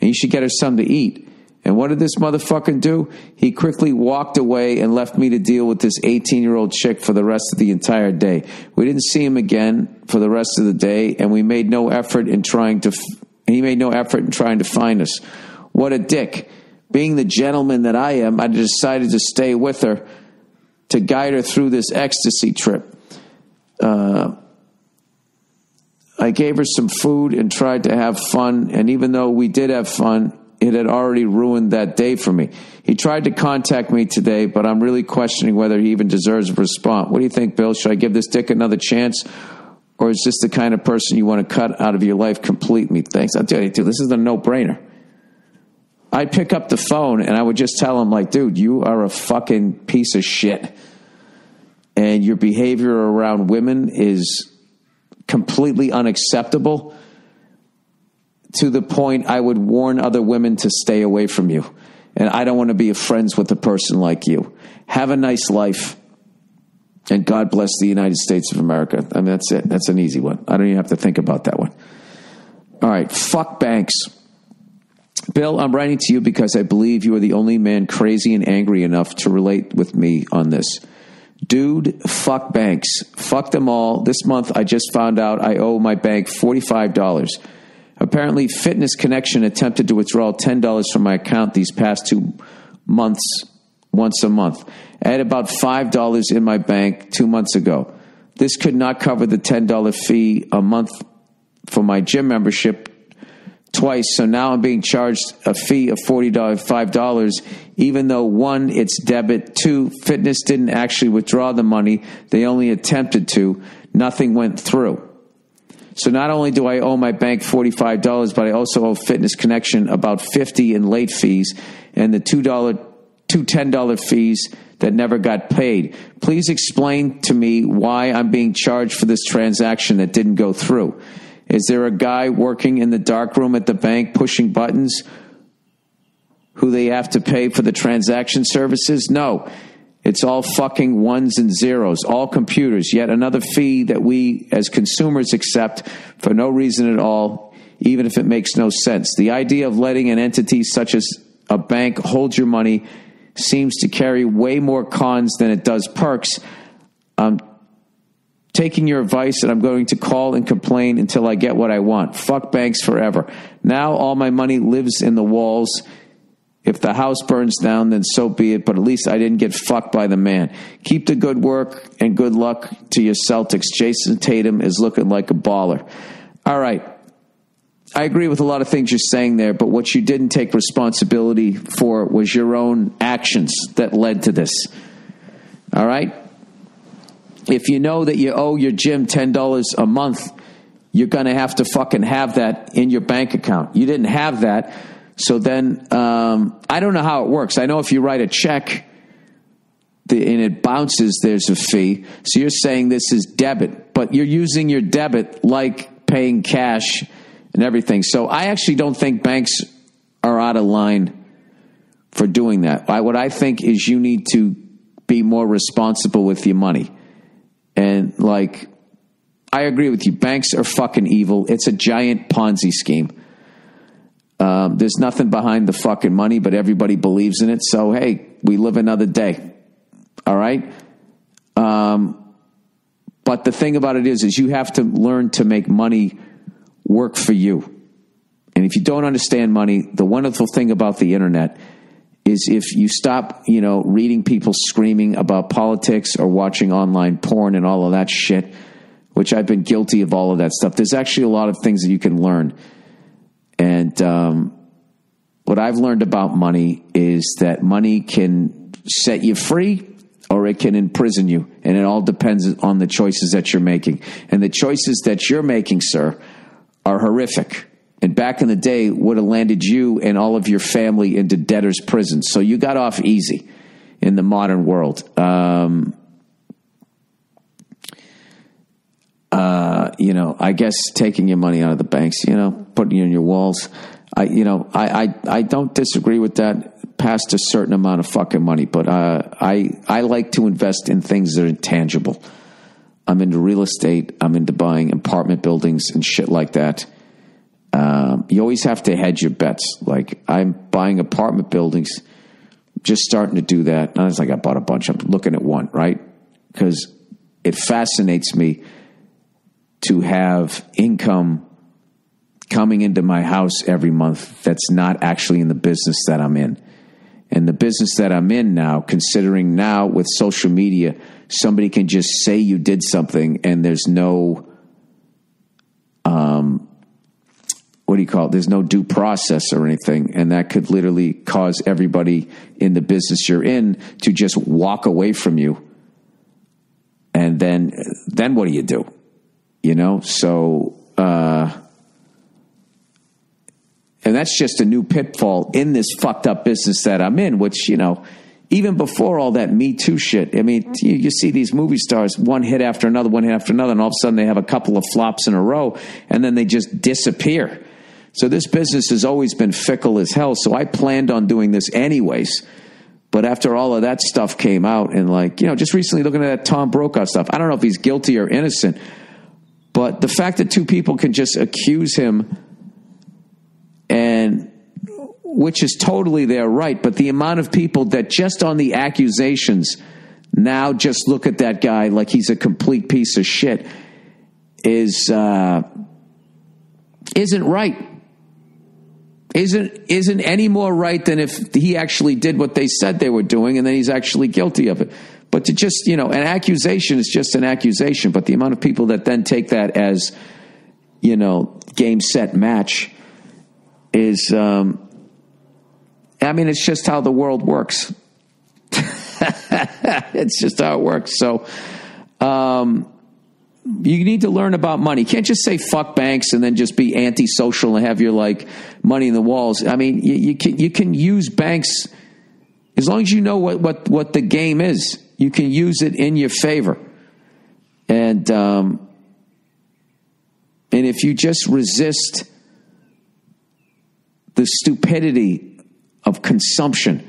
and you should get her something to eat. And what did this motherfucker do? He quickly walked away and left me to deal with this 18-year-old chick for the rest of the entire day. We didn't see him again for the rest of the day, and we made no effort in trying to. He made no effort in trying to find us. What a dick! Being the gentleman that I am, I decided to stay with her to guide her through this ecstasy trip. I gave her some food and tried to have fun, and even though we did have fun, it had already ruined that day for me. He tried to contact me today, but I'm really questioning whether he even deserves a response. What do you think, Bill? Should I give this dick another chance? Or is this the kind of person you want to cut out of your life completely? Thanks. I'll tell you, dude, this is a no-brainer. I'd pick up the phone and I would just tell him, like, dude, you are a fucking piece of shit. And your behavior around women is completely unacceptable, to the point I would warn other women to stay away from you. And I don't want to be friends with a person like you. Have a nice life. And God bless the United States of America. I mean, that's it. That's an easy one. I don't even have to think about that one. All right. Fuck banks. Bill, I'm writing to you because I believe you are the only man crazy and angry enough to relate with me on this. Dude, fuck banks. Fuck them all. This month, I just found out I owe my bank $45. Apparently, Fitness Connection attempted to withdraw $10 from my account these past 2 months, once a month. I had about $5 in my bank 2 months ago. This could not cover the $10 fee a month for my gym membership twice, so now I'm being charged a fee of $5, even though, one, it's debit, two, Fitness didn't actually withdraw the money, they only attempted to, nothing went through. So not only do I owe my bank $45, but I also owe Fitness Connection about $50 in late fees and the two $10 fees that never got paid. Please explain to me why I'm being charged for this transaction that didn't go through. Is there a guy working in the dark room at the bank pushing buttons who they have to pay for the transaction services? No. It's all fucking ones and zeros, all computers, yet another fee that we as consumers accept for no reason at all, even if it makes no sense. The idea of letting an entity such as a bank hold your money seems to carry way more cons than it does perks. I'm taking your advice and I'm going to call and complain until I get what I want. Fuck banks forever. Now all my money lives in the walls. If the house burns down, then so be it, but at least I didn't get fucked by the man. Keep the good work and good luck to your Celtics. Jason Tatum is looking like a baller. All right. I agree with a lot of things you're saying there, but what you didn't take responsibility for was your own actions that led to this. All right? If you know that you owe your gym $10 a month, you're going to have to fucking have that in your bank account. You didn't have that. So then, I don't know how it works. I know if you write a check and it bounces, there's a fee. So you're saying this is debit, but you're using your debit like paying cash and everything. So I actually don't think banks are out of line for doing that. What I think is you need to be more responsible with your money. And like, I agree with you. Banks are fucking evil. It's a giant Ponzi scheme. There's nothing behind the fucking money, but everybody believes in it. So, hey, we live another day. All right? But the thing about it is you have to learn to make money work for you. And if you don't understand money, the wonderful thing about the internet is if you stop, reading people screaming about politics or watching online porn and all of that shit, which I've been guilty of all of that stuff, there's actually a lot of things that you can learn. And what I've learned about money is that money can set you free or it can imprison you. And it all depends on the choices that you're making. And the choices that you're making, sir, are horrific. And back in the day, would have landed you and all of your family into debtor's prison. So you got off easy in the modern world. I guess taking your money out of the banks, putting it in your walls. I don't disagree with that past a certain amount of fucking money, but I like to invest in things that are intangible. I'm into real estate. I'm into buying apartment buildings and shit like that. You always have to hedge your bets. Like, I'm buying apartment buildings, just starting to do that. Not as like I bought a bunch. I'm looking at one, right? Because it fascinates me to have income coming into my house every month that's not actually in the business that I'm in. And the business that I'm in now, considering now with social media, somebody can just say you did something and there's no, there's no due process or anything. And that could literally cause everybody in the business you're in to just walk away from you. And then what do you do? So, and that's just a new pitfall in this fucked up business that I'm in, which, even before all that Me Too shit, I mean, you see these movie stars, one hit after another, and all of a sudden they have a couple of flops in a row, and then they just disappear. So this business has always been fickle as hell, so I planned on doing this anyways. But after all of that stuff came out, and just recently looking at that Tom Brokaw stuff, I don't know if he's guilty or innocent, but the fact that two people can just accuse him, and which is totally their right, but the amount of people that just on the accusations now just look at that guy like he's a complete piece of shit isn't right. Isn't any more right than if he actually did what they said they were doing and then he's actually guilty of it. But to just, an accusation is just an accusation, but the amount of people that then take that as, game, set, match is, it's just how the world works. It's just how it works. So, you need to learn about money. You can't just say fuck banks and then just be antisocial and have your money in the walls. I mean, you can use banks as long as you know what the game is. You can use it in your favor, and if you just resist the stupidity of consumption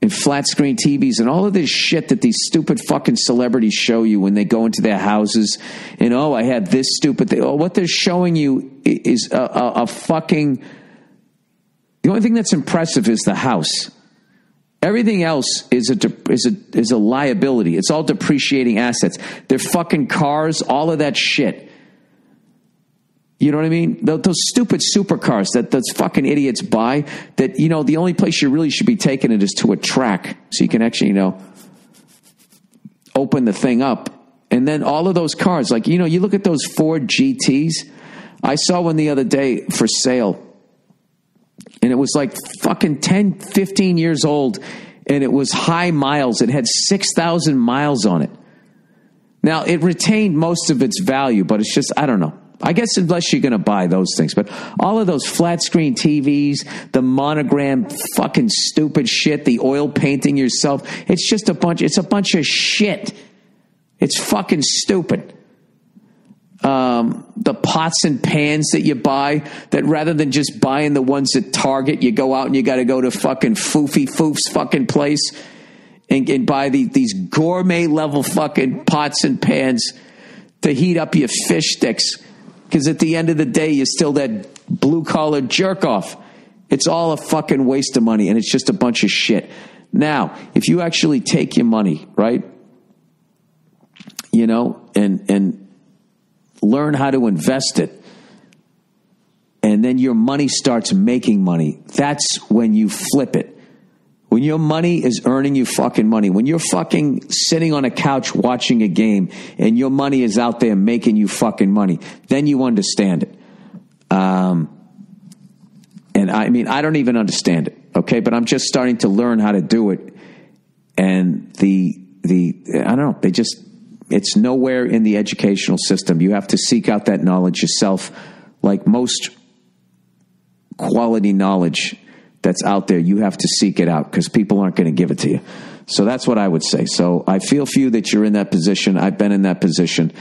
and flat screen TVs and all of this shit that these stupid fucking celebrities show you when they go into their houses and, I had this stupid thing. What they're showing you is a fucking, the only thing that's impressive is the house. Everything else is a liability. It's all depreciating assets. Their fucking cars, all of that shit. You know what I mean? Those stupid supercars that those fucking idiots buy, that, the only place you really should be taking it is to a track so you can actually, open the thing up. And then all of those cars, you look at those Ford GTs. I saw one the other day for sale, and it was fucking 10, 15 years old, and it was high miles. It had 6,000 miles on it. Now, it retained most of its value, but it's just, I don't know. I guess unless you're going to buy those things. But all of those flat screen TVs, the monogram fucking stupid shit, the oil painting yourself, it's a bunch of shit. It's fucking stupid. The pots and pans that you buy, that rather than just buying the ones at Target, you go out and you got to go to fucking Foof's fucking place and buy these gourmet level fucking pots and pans to heat up your fish sticks. Because at the end of the day, you're still that blue-collar jerk-off. It's all a fucking waste of money, and it's just a bunch of shit. Now, if you actually take your money, right, and learn how to invest it, and then your money starts making money, that's when you flip it. When your money is earning you fucking money, when you're fucking sitting on a couch watching a game and your money is out there making you fucking money, then you understand it. And I don't even understand it, okay? But I'm just starting to learn how to do it. And I don't know, it's nowhere in the educational system. You have to seek out that knowledge yourself, like most quality knowledge that's out there. You have to seek it out because people aren't going to give it to you. So that's what I would say. So I feel for you that you're in that position. I've been in that position.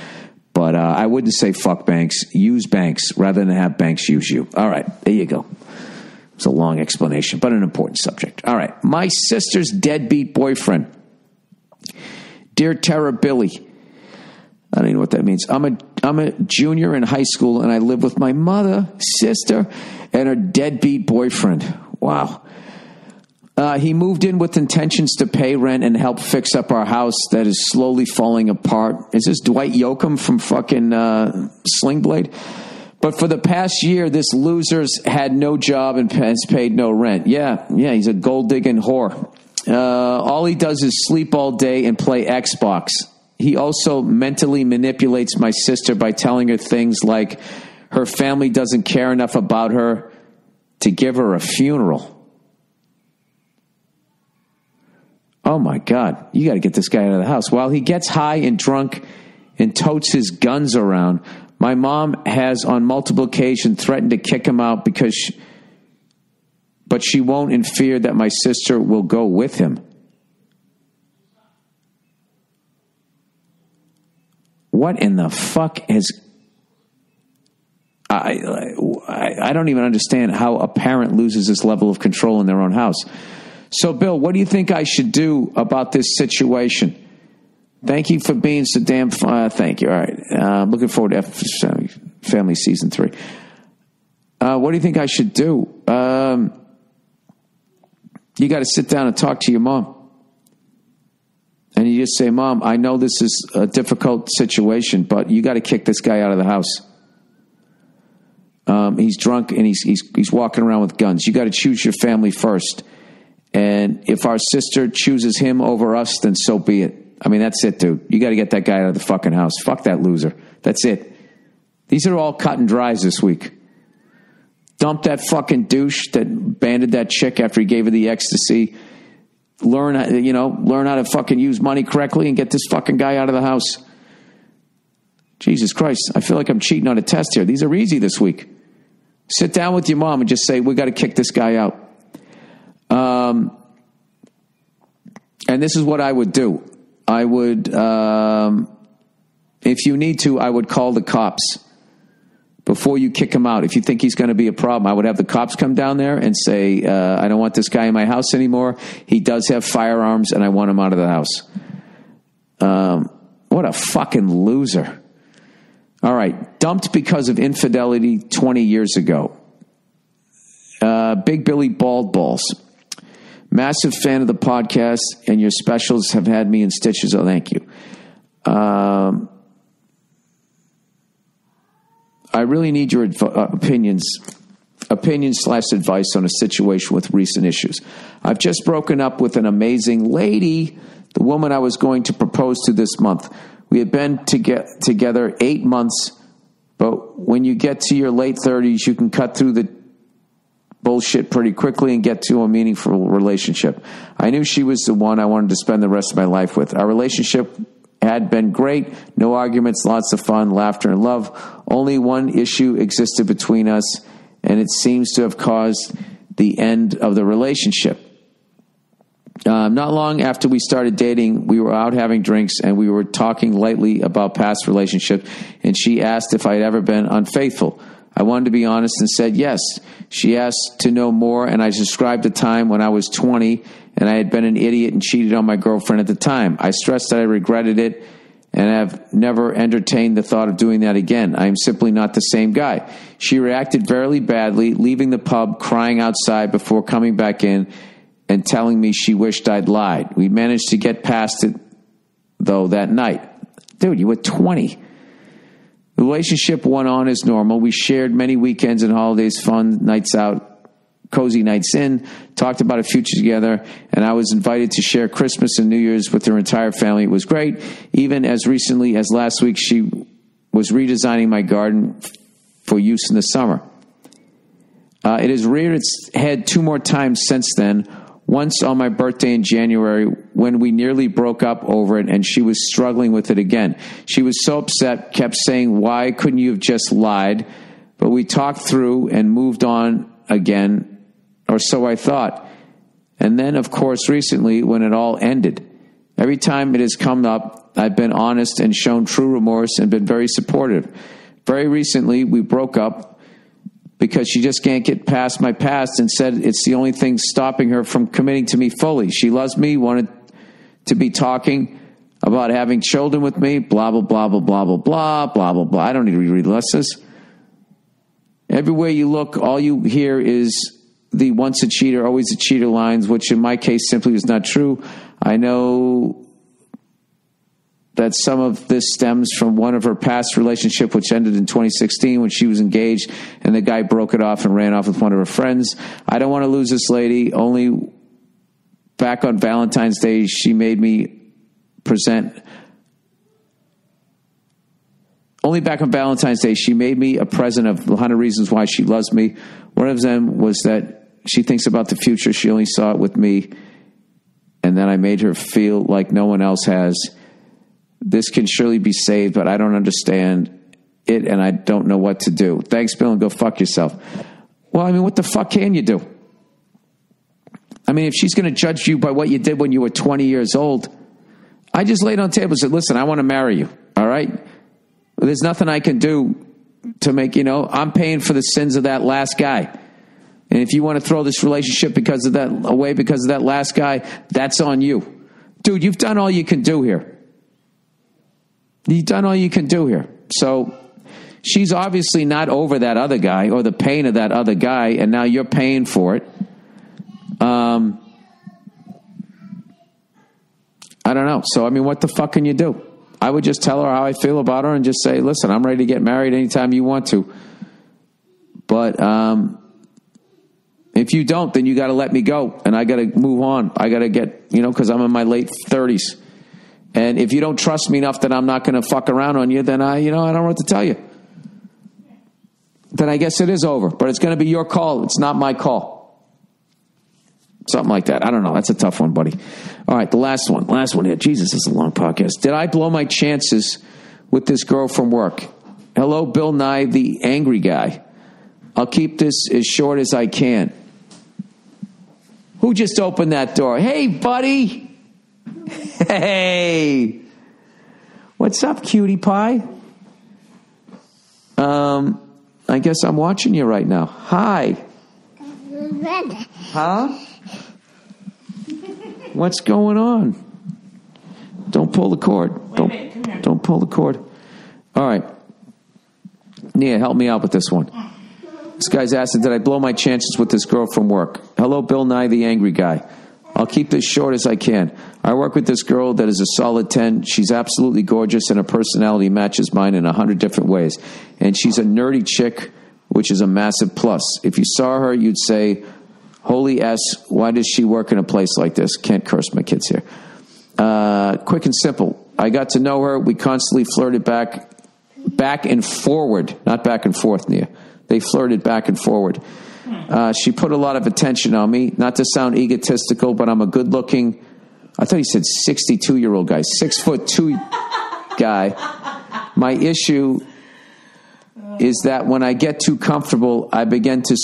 But I wouldn't say fuck banks. Use banks rather than have banks use you. All right, there you go. It's a long explanation, but an important subject. All right, my sister's deadbeat boyfriend. Dear Tara Billy, I don't even know what that means. I'm a junior in high school, and I live with my mother, sister, and her deadbeat boyfriend. Wow. He moved in with intentions to pay rent and help fix up our house that is slowly falling apart. Is this Dwight Yoakam from fucking Sling Blade? But for the past year, this loser's had no job and has paid no rent. Yeah, he's a gold-digging whore. All he does is sleep all day and play Xbox. He also mentally manipulates my sister by telling her things like her family doesn't care enough about her to give her a funeral. Oh, my God. You got to get this guy out of the house. While he gets high and drunk and totes his guns around, my mom has on multiple occasions threatened to kick him out but she won't in fear that my sister will go with him. What in the fuck has... I don't even understand how a parent loses this level of control in their own house. So, Bill, what do you think I should do about this situation? Thank you for being so damn fun. Thank you. All right. I'm looking forward to Family Season 3. What do you think I should do? You got to sit down and talk to your mom. And you just say, Mom, I know this is a difficult situation, but you got to kick this guy out of the house. He's drunk and he's walking around with guns. You got to choose your family first. And if our sister chooses him over us, then so be it. I mean, that's it, dude. You got to get that guy out of the fucking house. Fuck that loser. That's it. These are all cut and dries this week. Dump that fucking douche that banded that chick after he gave her the ecstasy. Learn how to fucking use money correctly and get this fucking guy out of the house. Jesus Christ. I feel like I'm cheating on a test here. These are easy this week. Sit down with your mom and just say, we got to kick this guy out. And this is what I would do. I would, if you need to, I would call the cops before you kick him out. If you think he's going to be a problem, I would have the cops come down there and say, I don't want this guy in my house anymore. He does have firearms and I want him out of the house. What a fucking loser. All right. Dumped because of infidelity 20 years ago. Big Billy Bald Balls. Massive fan of the podcast, and your specials have had me in stitches. Oh, thank you. I really need your opinions/advice on a situation with recent issues. I've just broken up with an amazing lady, the woman I was going to propose to this month. We had been together 8 months, but when you get to your late 30s, you can cut through the bullshit pretty quickly and get to a meaningful relationship. I knew she was the one I wanted to spend the rest of my life with. Our relationship had been great. No arguments, lots of fun, laughter, and love. Only one issue existed between us, and it seems to have caused the end of the relationship. Not long after we started dating, we were out having drinks, and we were talking lightly about past relationships, and she asked if I had ever been unfaithful. I wanted to be honest and said yes. She asked to know more, and I described the time when I was 20 and I had been an idiot and cheated on my girlfriend at the time. I stressed that I regretted it and have never entertained the thought of doing that again. I am simply not the same guy. She reacted very badly, leaving the pub, crying outside before coming back in and telling me she wished I'd lied. We managed to get past it, though, that night. Dude, you were 20. The relationship went on as normal. We shared many weekends and holidays, fun nights out, cozy nights in, talked about a future together, and I was invited to share Christmas and New Year's with her entire family. It was great. Even as recently as last week, she was redesigning my garden for use in the summer. It has reared its head 2 more times since then. Once on my birthday in January when we nearly broke up over it and she was struggling with it again. She was so upset, kept saying, why couldn't you have just lied? But we talked through and moved on again, or so I thought. And then, of course, recently, when it all ended, every time it has come up, I've been honest and shown true remorse and been very supportive. Very recently, we broke up because she just can't get past my past and said it's the only thing stopping her from committing to me fully. She loves me, wanted to be talking about having children with me, blah, blah, blah, blah, blah, blah, blah, blah, blah, blah. I don't need to reread the list. Everywhere you look, all you hear is the once a cheater, always a cheater lines, which in my case simply is not true. I know that some of this stems from one of her past relationship, which ended in 2016 when she was engaged and the guy broke it off and ran off with one of her friends. I don't want to lose this lady. Only back on Valentine's Day, she made me Only back on Valentine's Day, she made me a present of 100 reasons why she loves me. One of them was that she thinks about the future. She only saw it with me. And then I made her feel like no one else has. This can surely be saved, but I don't understand it and I don't know what to do. Thanks, Bill, and go fuck yourself. Well, I mean, what the fuck can you do? I mean, if she's going to judge you by what you did when you were 20 years old, I just laid on the table and said, listen, I want to marry you, all right? There's nothing I can do to make, I'm paying for the sins of that last guy. And if you want to throw this relationship because of that last guy, that's on you. Dude, you've done all you can do here. You've done all you can do here. So she's obviously not over that other guy or the pain of that other guy, and now you're paying for it. I don't know. So, I mean, what the fuck can you do? I would just tell her how I feel about her and just say, listen, I'm ready to get married anytime you want to. But if you don't, then you got to let me go and I got to move on. I got to get, because I'm in my late 30s. And if you don't trust me enough that I'm not going to fuck around on you, then I don't know what to tell you. Then I guess it is over. But it's going to be your call. It's not my call. Something like that. I don't know. That's a tough one, buddy. All right, the last one. Last one here. Jesus, this is a long podcast. Did I blow my chances with this girl from work? Hello, Bill Nye, the angry guy. I'll keep this as short as I can. Who just opened that door? Hey, buddy. Hey. What's up, cutie pie? I guess I'm watching you right now. Hi. Huh? What's going on? Don't pull the cord. Don't pull the cord. All right. Nia, help me out with this one. This guy's asking, did I blow my chances with this girl from work? Hello, Bill Nye, the angry guy. I'll keep this short as I can. I work with this girl that is a solid 10. She's absolutely gorgeous and her personality matches mine in 100 different ways. And she's a nerdy chick, which is a massive plus. If you saw her, you'd say, holy S, why does she work in a place like this? Can't curse my kids here. Quick and simple. I got to know her. We constantly flirted back and forward, not back and forth, Nia. They flirted back and forward. She put a lot of attention on me. Not to sound egotistical, but I'm a good-looking, I thought he said 62-year-old guy, 6'2" guy. My issue is that when I get too comfortable, I begin to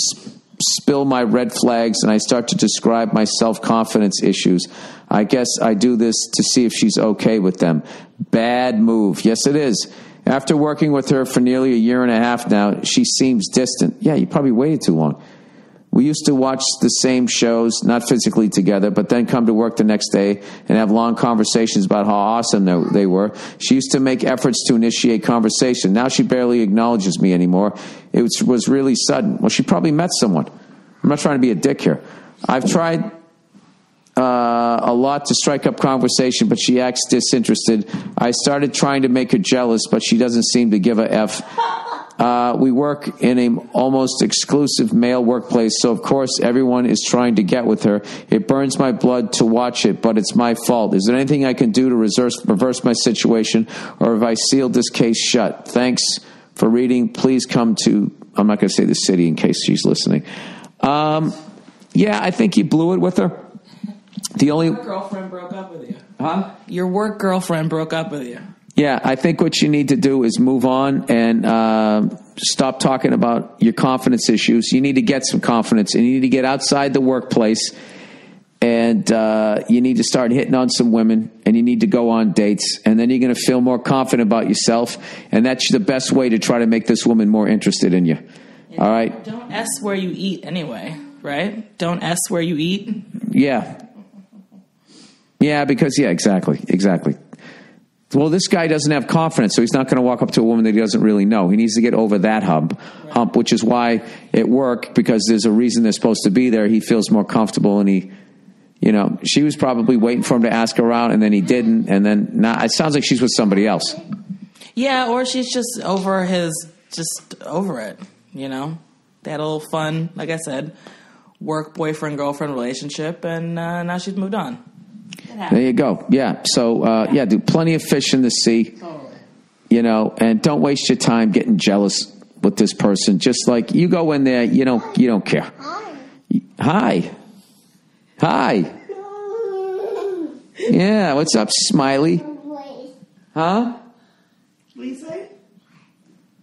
spill my red flags and I start to describe my self-confidence issues. I guess I do this to see if she's okay with them. Bad move. Yes, it is. After working with her for nearly a year and a half now, she seems distant. Yeah, you probably waited too long. We used to watch the same shows, not physically together, but then come to work the next day and have long conversations about how awesome they were. She used to make efforts to initiate conversation. Now she barely acknowledges me anymore. It was really sudden. Well, she probably met someone. I'm not trying to be a dick here. I've tried a lot to strike up conversation, but she acts disinterested. I started trying to make her jealous, but she doesn't seem to give a F. We work in an almost exclusive male workplace, so of course everyone is trying to get with her. It burns my blood to watch it, but it's my fault. Is there anything I can do to reverse my situation, or have I sealed this case shut? Thanks for reading. Please come to, I'm not going to say the city in case she's listening. Yeah, I think you blew it with her. Your girlfriend broke up with you. Huh? Your work girlfriend broke up with you. Yeah, I think what you need to do is move on and stop talking about your confidence issues. You need to get some confidence, and you need to get outside the workplace, and you need to start hitting on some women, and you need to go on dates, and then you're going to feel more confident about yourself, and that's the best way to try to make this woman more interested in you. Yeah. All right? Don't S where you eat anyway, right? Don't S where you eat. Yeah. Yeah, because, exactly. Well, this guy doesn't have confidence, so he's not going to walk up to a woman that he doesn't really know. He needs to get over that hump, which is why it worked, because there's a reason they're supposed to be there. He feels more comfortable, and she was probably waiting for him to ask her out, and then he didn't, and then now it sounds like she's with somebody else. Yeah, or she's just over it, They had a little fun, like I said, work boyfriend-girlfriend relationship, and now she's moved on. There you go. Yeah. So, do plenty of fish in the sea, and don't waste your time getting jealous with this person. Just like you go in there, you don't care. Hi. Yeah. What's up, Smiley? Huh? Lisa?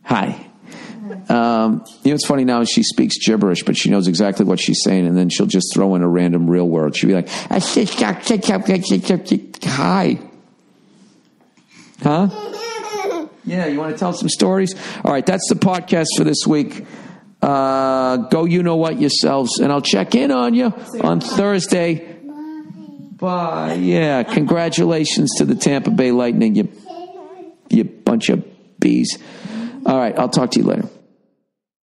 Hi. What's funny now is she speaks gibberish, but she knows exactly what she's saying, and then she'll just throw in a random real word. She'll be like, hi. Huh? Yeah, you want to tell some stories? All right, that's the podcast for this week. Go you know what yourselves, and I'll check in on you on Thursday. Bye. Yeah, congratulations to the Tampa Bay Lightning, you bunch of bees. All right, I'll talk to you later.